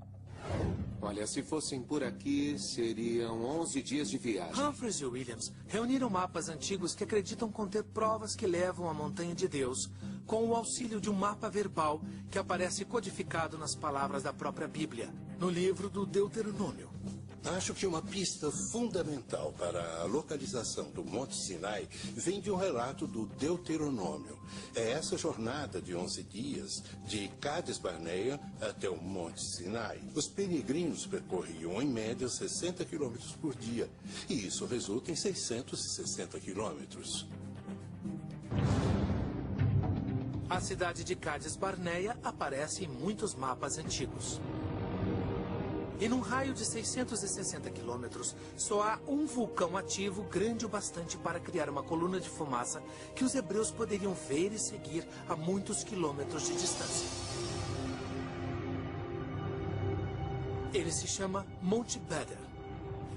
Olha, se fossem por aqui, seriam 11 dias de viagem. Humphreys e Williams reuniram mapas antigos que acreditam conter provas que levam à Montanha de Deus, com o auxílio de um mapa verbal que aparece codificado nas palavras da própria Bíblia, no livro do Deuteronômio. Acho que uma pista fundamental para a localização do Monte Sinai vem de um relato do Deuteronômio. É essa jornada de 11 dias, de Cades Barneia até o Monte Sinai. Os peregrinos percorriam, em média, 60 quilômetros por dia. E isso resulta em 660 quilômetros. A cidade de Cades Barneia aparece em muitos mapas antigos. E num raio de 660 quilômetros, só há um vulcão ativo grande o bastante para criar uma coluna de fumaça que os hebreus poderiam ver e seguir a muitos quilômetros de distância. Ele se chama Monte Beder.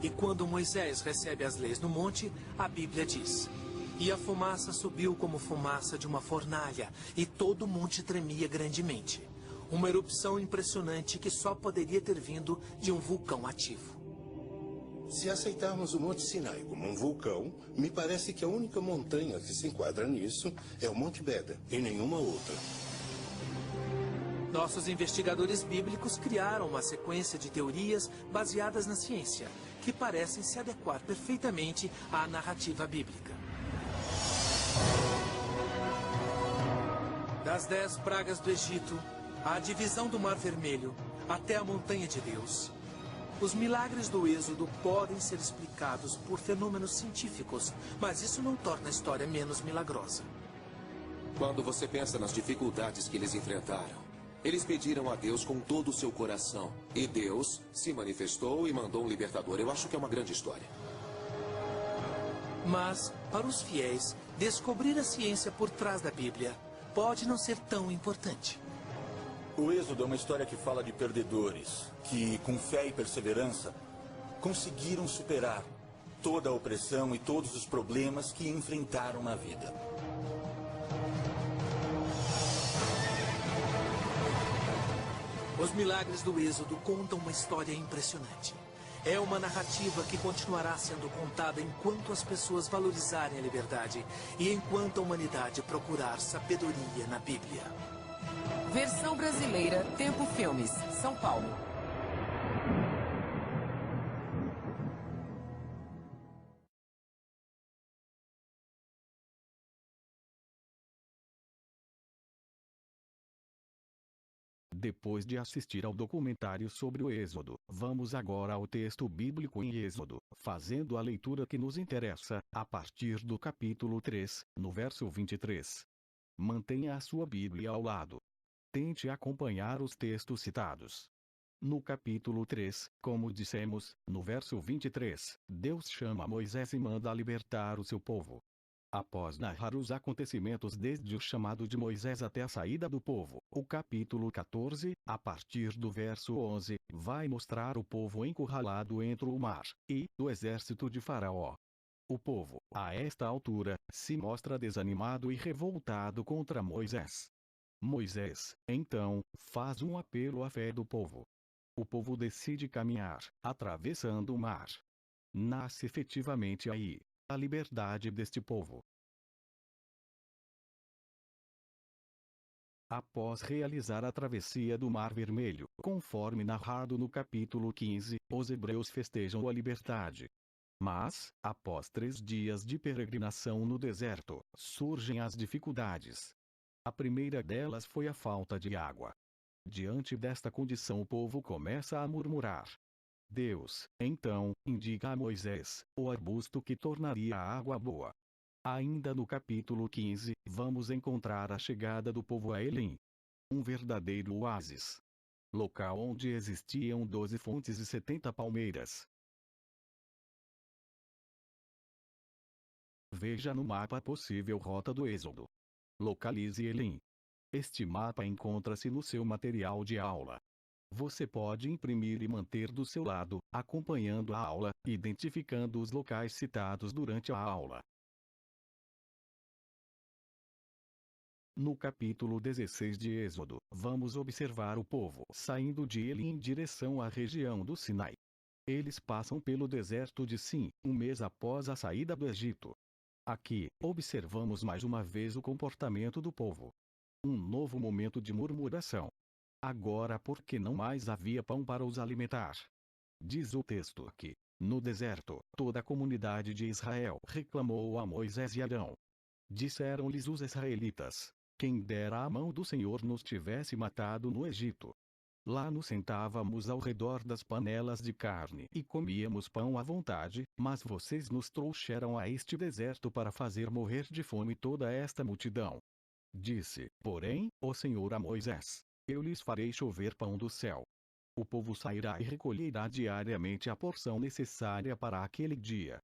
E quando Moisés recebe as leis no monte, a Bíblia diz: "E a fumaça subiu como fumaça de uma fornalha, e todo o monte tremia grandemente." Uma erupção impressionante que só poderia ter vindo de um vulcão ativo. Se aceitarmos o Monte Sinai como um vulcão, me parece que a única montanha que se enquadra nisso é o Monte Beder, e nenhuma outra. Nossos investigadores bíblicos criaram uma sequência de teorias baseadas na ciência, que parecem se adequar perfeitamente à narrativa bíblica. Das 10 pragas do Egito, a divisão do Mar Vermelho, até a Montanha de Deus. Os milagres do Êxodo podem ser explicados por fenômenos científicos, mas isso não torna a história menos milagrosa. Quando você pensa nas dificuldades que eles enfrentaram, eles pediram a Deus com todo o seu coração. E Deus se manifestou e mandou um libertador. Eu acho que é uma grande história. Mas, para os fiéis, descobrir a ciência por trás da Bíblia pode não ser tão importante. O Êxodo é uma história que fala de perdedores, que, com fé e perseverança, conseguiram superar toda a opressão e todos os problemas que enfrentaram na vida. Os milagres do Êxodo contam uma história impressionante. É uma narrativa que continuará sendo contada enquanto as pessoas valorizarem a liberdade e enquanto a humanidade procurar sabedoria na Bíblia. Versão brasileira, Tempo Filmes, São Paulo. Depois de assistir ao documentário sobre o Êxodo, vamos agora ao texto bíblico em Êxodo, fazendo a leitura que nos interessa, a partir do capítulo 3, no verso 23. Mantenha a sua Bíblia ao lado. Tente acompanhar os textos citados. No capítulo 3, como dissemos, no verso 23, Deus chama Moisés e manda libertar o seu povo. Após narrar os acontecimentos desde o chamado de Moisés até a saída do povo, o capítulo 14, a partir do verso 11, vai mostrar o povo encurralado entre o mar e o exército de Faraó. O povo, a esta altura, se mostra desanimado e revoltado contra Moisés. Moisés, então, faz um apelo à fé do povo. O povo decide caminhar, atravessando o mar. Nasce efetivamente aí a liberdade deste povo. Após realizar a travessia do Mar Vermelho, conforme narrado no capítulo 15, os hebreus festejam a liberdade. Mas, após 3 dias de peregrinação no deserto, surgem as dificuldades. A primeira delas foi a falta de água. Diante desta condição, o povo começa a murmurar. Deus, então, indica a Moisés o arbusto que tornaria a água boa. Ainda no capítulo 15, vamos encontrar a chegada do povo a Elim. Um verdadeiro oásis. Local onde existiam 12 fontes e 70 palmeiras. Veja no mapa a possível rota do Êxodo. Localize Elim. Este mapa encontra-se no seu material de aula. Você pode imprimir e manter do seu lado, acompanhando a aula, identificando os locais citados durante a aula. No capítulo 16 de Êxodo, vamos observar o povo saindo de Eli em direção à região do Sinai. Eles passam pelo deserto de Sim, um mês após a saída do Egito. Aqui, observamos mais uma vez o comportamento do povo. Um novo momento de murmuração. Agora porque não mais havia pão para os alimentar. Diz o texto que, no deserto, toda a comunidade de Israel reclamou a Moisés e Arão. Disseram-lhes os israelitas: quem dera a mão do Senhor nos tivesse matado no Egito. Lá nos sentávamos ao redor das panelas de carne e comíamos pão à vontade, mas vocês nos trouxeram a este deserto para fazer morrer de fome toda esta multidão. Disse, porém, o Senhor a Moisés: eu lhes farei chover pão do céu. O povo sairá e recolherá diariamente a porção necessária para aquele dia.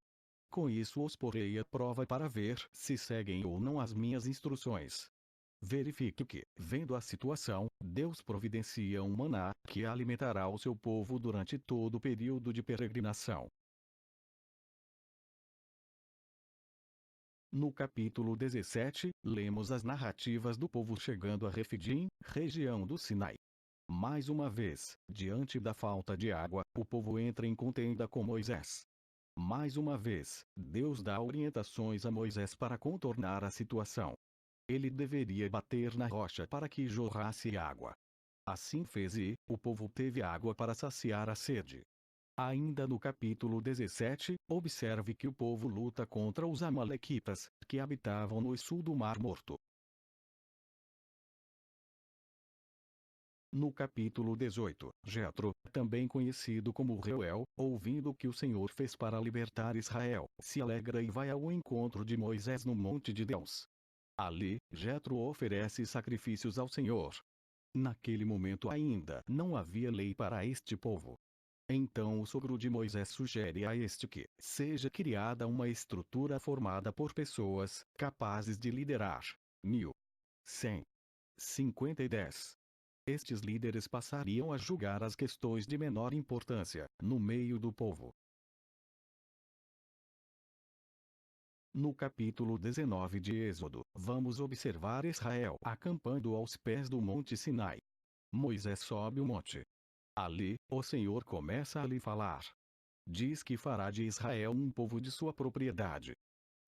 Com isso os porei à prova para ver se seguem ou não as minhas instruções. Verifique que, vendo a situação, Deus providencia um maná que alimentará o seu povo durante todo o período de peregrinação. No capítulo 17, lemos as narrativas do povo chegando a Refidim, região do Sinai. Mais uma vez, diante da falta de água, o povo entra em contenda com Moisés. Mais uma vez, Deus dá orientações a Moisés para contornar a situação. Ele deveria bater na rocha para que jorrasse água. Assim fez e, o povo teve água para saciar a sede. Ainda no capítulo 17, observe que o povo luta contra os amalequitas, que habitavam no sul do Mar Morto. No capítulo 18, Jetro, também conhecido como Reuel, ouvindo o que o Senhor fez para libertar Israel, se alegra e vai ao encontro de Moisés no monte de Deus. Ali, Jetro oferece sacrifícios ao Senhor. Naquele momento ainda não havia lei para este povo. Então o sogro de Moisés sugere a este que seja criada uma estrutura formada por pessoas capazes de liderar 1.150 e 10. Estes líderes passariam a julgar as questões de menor importância no meio do povo. No capítulo 19 de Êxodo, vamos observar Israel acampando aos pés do monte Sinai. Moisés sobe o monte. Ali, o Senhor começa a lhe falar. Diz que fará de Israel um povo de sua propriedade.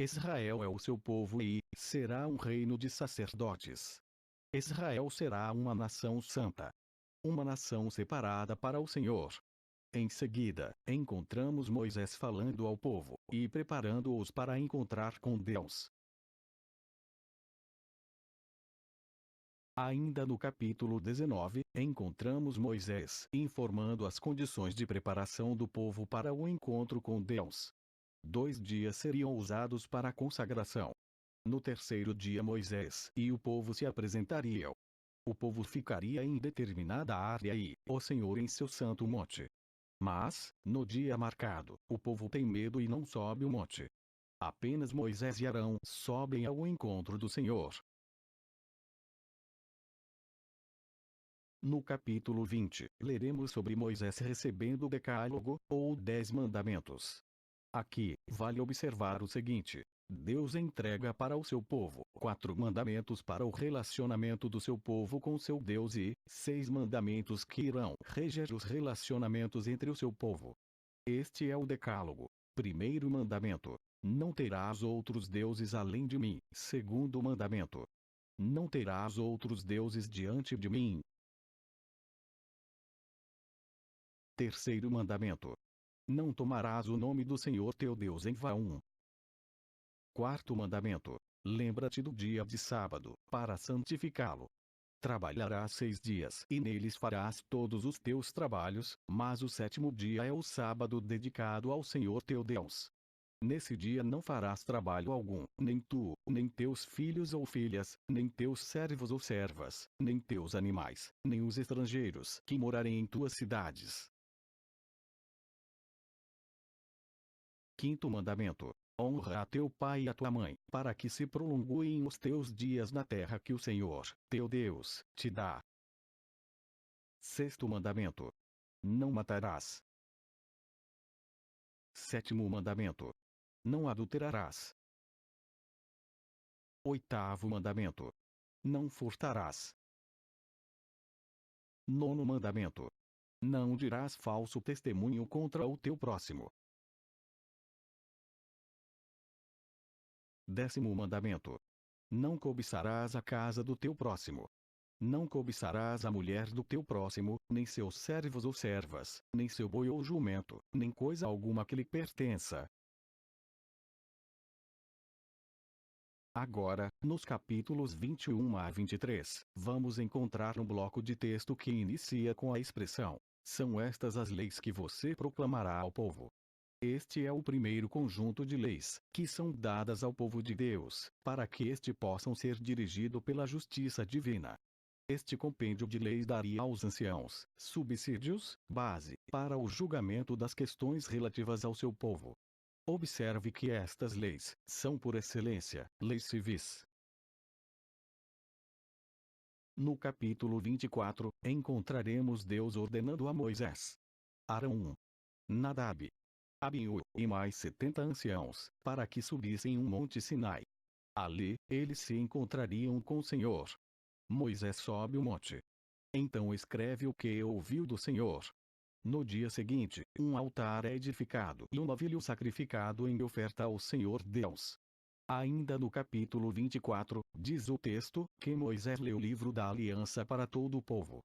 Israel é o seu povo e será um reino de sacerdotes. Israel será uma nação santa. Uma nação separada para o Senhor. Em seguida, encontramos Moisés falando ao povo e preparando-os para encontrar com Deus. Ainda no capítulo 19, encontramos Moisés informando as condições de preparação do povo para o encontro com Deus. 2 dias seriam usados para a consagração. No terceiro dia Moisés e o povo se apresentariam. O povo ficaria em determinada área e o Senhor em seu santo monte. Mas, no dia marcado, o povo tem medo e não sobe o monte. Apenas Moisés e Arão sobem ao encontro do Senhor. No capítulo 20, leremos sobre Moisés recebendo o Decálogo, ou 10 mandamentos. Aqui, vale observar o seguinte: Deus entrega para o seu povo 4 mandamentos para o relacionamento do seu povo com seu Deus e 6 mandamentos que irão reger os relacionamentos entre o seu povo. Este é o Decálogo. Primeiro mandamento: não terás outros deuses além de mim. Segundo mandamento: não terás outros deuses diante de mim. Terceiro mandamento: não tomarás o nome do Senhor teu Deus em vão. Quarto mandamento: lembra-te do dia de sábado, para santificá-lo. Trabalharás 6 dias e neles farás todos os teus trabalhos, mas o 7º dia é o sábado dedicado ao Senhor teu Deus. Nesse dia não farás trabalho algum, nem tu, nem teus filhos ou filhas, nem teus servos ou servas, nem teus animais, nem os estrangeiros que morarem em tuas cidades. Quinto mandamento: honra a teu pai e a tua mãe, para que se prolonguem os teus dias na terra que o Senhor, teu Deus, te dá. Sexto mandamento: não matarás. Sétimo mandamento: não adulterarás. Oitavo mandamento: Não furtarás. Nono mandamento. Não dirás falso testemunho contra o teu próximo. 10º mandamento. Não cobiçarás a casa do teu próximo. Não cobiçarás a mulher do teu próximo, nem seus servos ou servas, nem seu boi ou jumento, nem coisa alguma que lhe pertença. Agora, nos capítulos 21 a 23, vamos encontrar um bloco de texto que inicia com a expressão: são estas as leis que você proclamará ao povo. Este é o primeiro conjunto de leis, que são dadas ao povo de Deus, para que este possam ser dirigido pela justiça divina. Este compêndio de leis daria aos anciãos subsídios, base, para o julgamento das questões relativas ao seu povo. Observe que estas leis são, por excelência, leis civis. No capítulo 24, encontraremos Deus ordenando a Moisés, Arão, Nadab, Abiú e mais 70 anciãos, para que subissem um monte Sinai. Ali, eles se encontrariam com o Senhor. Moisés sobe o monte. Então escreve o que ouviu do Senhor. No dia seguinte, um altar é edificado e um novilho sacrificado em oferta ao Senhor Deus. Ainda no capítulo 24, diz o texto, que Moisés lê o livro da aliança para todo o povo.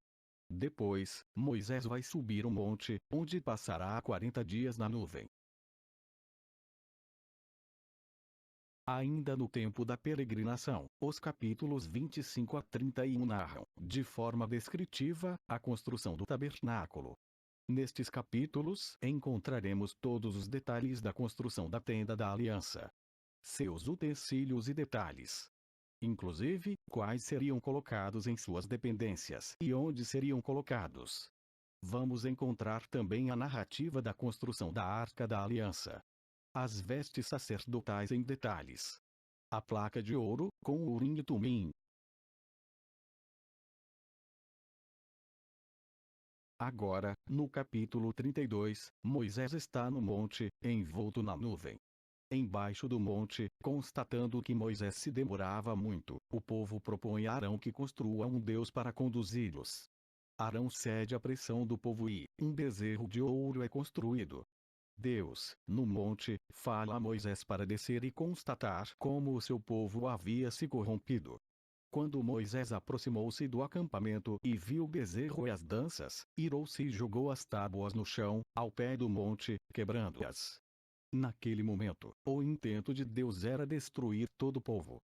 Depois, Moisés vai subir o monte, onde passará 40 dias na nuvem. Ainda no tempo da peregrinação, os capítulos 25 a 31 narram, de forma descritiva, a construção do tabernáculo. Nestes capítulos, encontraremos todos os detalhes da construção da tenda da aliança. Seus utensílios e detalhes. Inclusive, quais seriam colocados em suas dependências e onde seriam colocados. Vamos encontrar também a narrativa da construção da Arca da Aliança. As vestes sacerdotais em detalhes. A placa de ouro, com o Urim e Tumim. Agora, no capítulo 32, Moisés está no monte, envolto na nuvem. Embaixo do monte, constatando que Moisés se demorava muito, o povo propõe a Arão que construa um Deus para conduzi-los. Arão cede à pressão do povo e um bezerro de ouro é construído. Deus, no monte, fala a Moisés para descer e constatar como o seu povo havia se corrompido. Quando Moisés aproximou-se do acampamento e viu o bezerro e as danças, irou-se e jogou as tábuas no chão, ao pé do monte, quebrando-as. Naquele momento, o intento de Deus era destruir todo o povo.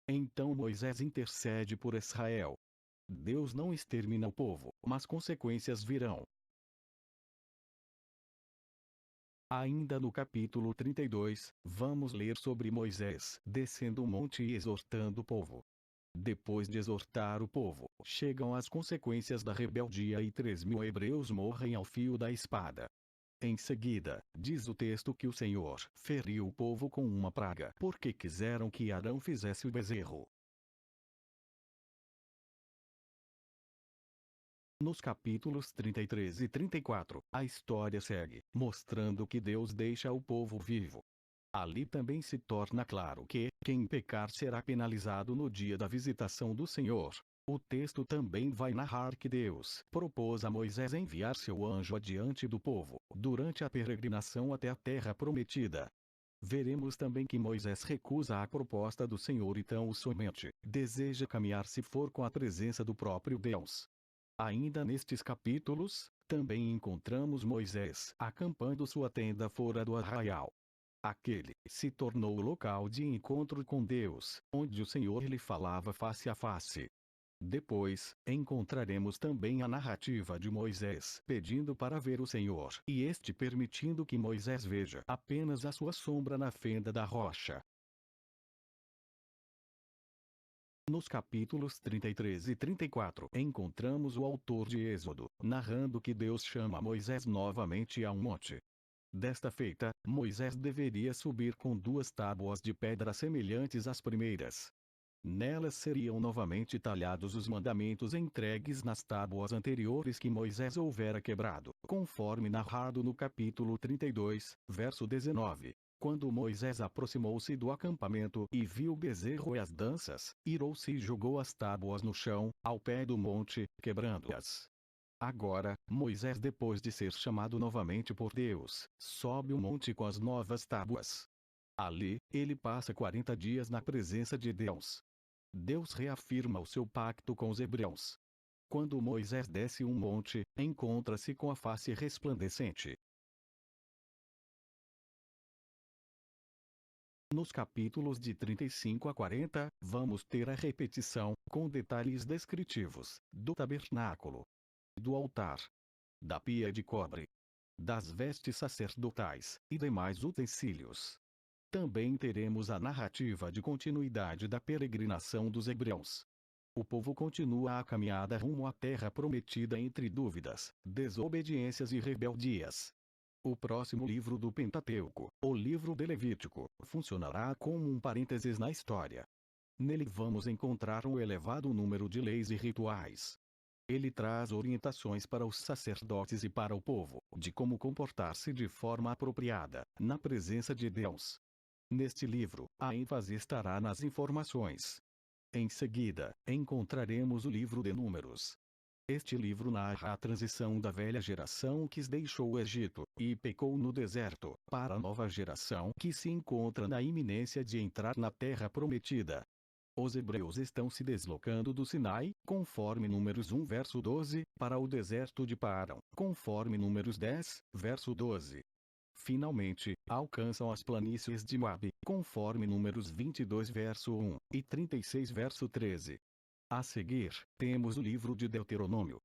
Então Moisés intercede por Israel. Deus não extermina o povo, mas consequências virão. Ainda no capítulo 32, vamos ler sobre Moisés descendo o monte e exortando o povo. Depois de exortar o povo, chegam as consequências da rebeldia e 3.000 hebreus morrem ao fio da espada. Em seguida, diz o texto que o Senhor feriu o povo com uma praga, porque quiseram que Arão fizesse o bezerro. Nos capítulos 33 e 34, a história segue, mostrando que Deus deixa o povo vivo. Ali também se torna claro que, quem pecar será penalizado no dia da visitação do Senhor. O texto também vai narrar que Deus propôs a Moisés enviar seu anjo adiante do povo, durante a peregrinação até a terra prometida. Veremos também que Moisés recusa a proposta do Senhor e tão somente deseja caminhar se for com a presença do próprio Deus. Ainda nestes capítulos, também encontramos Moisés acampando sua tenda fora do arraial. Aquele se tornou o local de encontro com Deus, onde o Senhor lhe falava face a face. Depois, encontraremos também a narrativa de Moisés pedindo para ver o Senhor, e este permitindo que Moisés veja apenas a sua sombra na fenda da rocha. Nos capítulos 33 e 34, encontramos o autor de Êxodo, narrando que Deus chama Moisés novamente a um monte. Desta feita, Moisés deveria subir com 2 tábuas de pedra semelhantes às primeiras. Nelas seriam novamente talhados os mandamentos entregues nas tábuas anteriores que Moisés houvera quebrado, conforme narrado no capítulo 32, verso 19. Quando Moisés aproximou-se do acampamento e viu o bezerro e as danças, irou-se e jogou as tábuas no chão, ao pé do monte, quebrando-as. Agora, Moisés, depois de ser chamado novamente por Deus, sobe o monte com as novas tábuas. Ali, ele passa 40 dias na presença de Deus. Deus reafirma o seu pacto com os hebreus. Quando Moisés desce um monte, encontra-se com a face resplandecente. Nos capítulos de 35 a 40, vamos ter a repetição, com detalhes descritivos, do tabernáculo, do altar, da pia de cobre, das vestes sacerdotais, e demais utensílios. Também teremos a narrativa de continuidade da peregrinação dos hebreus. O povo continua a caminhada rumo à terra prometida entre dúvidas, desobediências e rebeldias. O próximo livro do Pentateuco, o livro de Levítico, funcionará como um parênteses na história. Nele vamos encontrar um elevado número de leis e rituais. Ele traz orientações para os sacerdotes e para o povo, de como comportar-se de forma apropriada, na presença de Deus. Neste livro, a ênfase estará nas informações. Em seguida, encontraremos o livro de Números. Este livro narra a transição da velha geração que deixou o Egito, e pecou no deserto, para a nova geração que se encontra na iminência de entrar na terra prometida. Os hebreus estão se deslocando do Sinai, conforme Números 1 verso 12, para o deserto de Parã, conforme Números 10, verso 12. Finalmente, alcançam as planícies de Moabe, conforme Números 22 verso 1, e 36 verso 13. A seguir, temos o livro de Deuteronômio.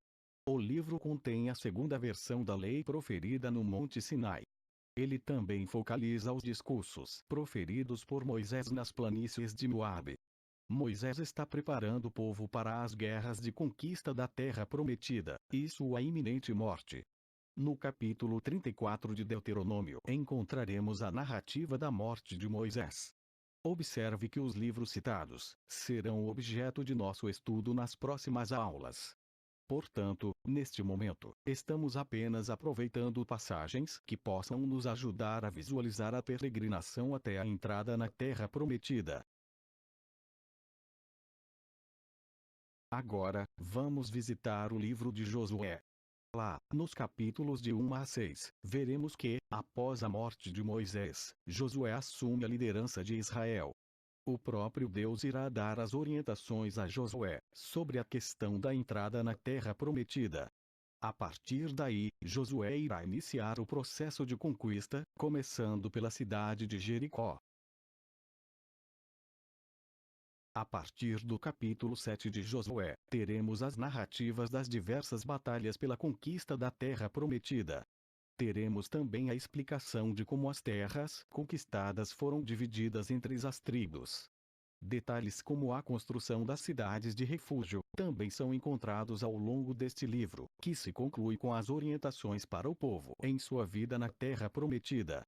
O livro contém a segunda versão da lei proferida no Monte Sinai. Ele também focaliza os discursos proferidos por Moisés nas planícies de Moabe. Moisés está preparando o povo para as guerras de conquista da terra prometida, e sua iminente morte. No capítulo 34 de Deuteronômio encontraremos a narrativa da morte de Moisés. Observe que os livros citados serão objeto de nosso estudo nas próximas aulas. Portanto, neste momento, estamos apenas aproveitando passagens que possam nos ajudar a visualizar a peregrinação até a entrada na Terra Prometida. Agora, vamos visitar o livro de Josué. Lá, nos capítulos de 1 a 6, veremos que, após a morte de Moisés, Josué assume a liderança de Israel. O próprio Deus irá dar as orientações a Josué sobre a questão da entrada na Terra Prometida. A partir daí, Josué irá iniciar o processo de conquista, começando pela cidade de Jericó. A partir do capítulo 7 de Josué, teremos as narrativas das diversas batalhas pela conquista da Terra Prometida. Teremos também a explicação de como as terras conquistadas foram divididas entre as tribos. Detalhes como a construção das cidades de refúgio também são encontrados ao longo deste livro, que se conclui com as orientações para o povo em sua vida na Terra Prometida.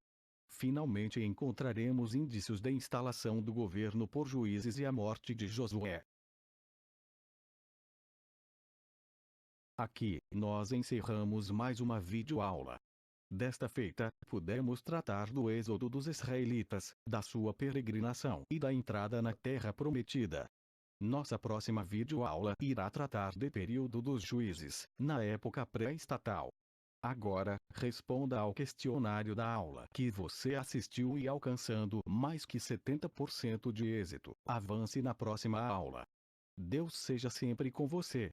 Finalmente encontraremos indícios da instalação do governo por juízes e a morte de Josué. Aqui, nós encerramos mais uma videoaula. Desta feita, pudemos tratar do êxodo dos israelitas, da sua peregrinação e da entrada na Terra Prometida. Nossa próxima videoaula irá tratar do período dos juízes, na época pré-estatal. Agora, responda ao questionário da aula que você assistiu e alcançando mais que 70% de êxito, avance na próxima aula. Deus seja sempre com você.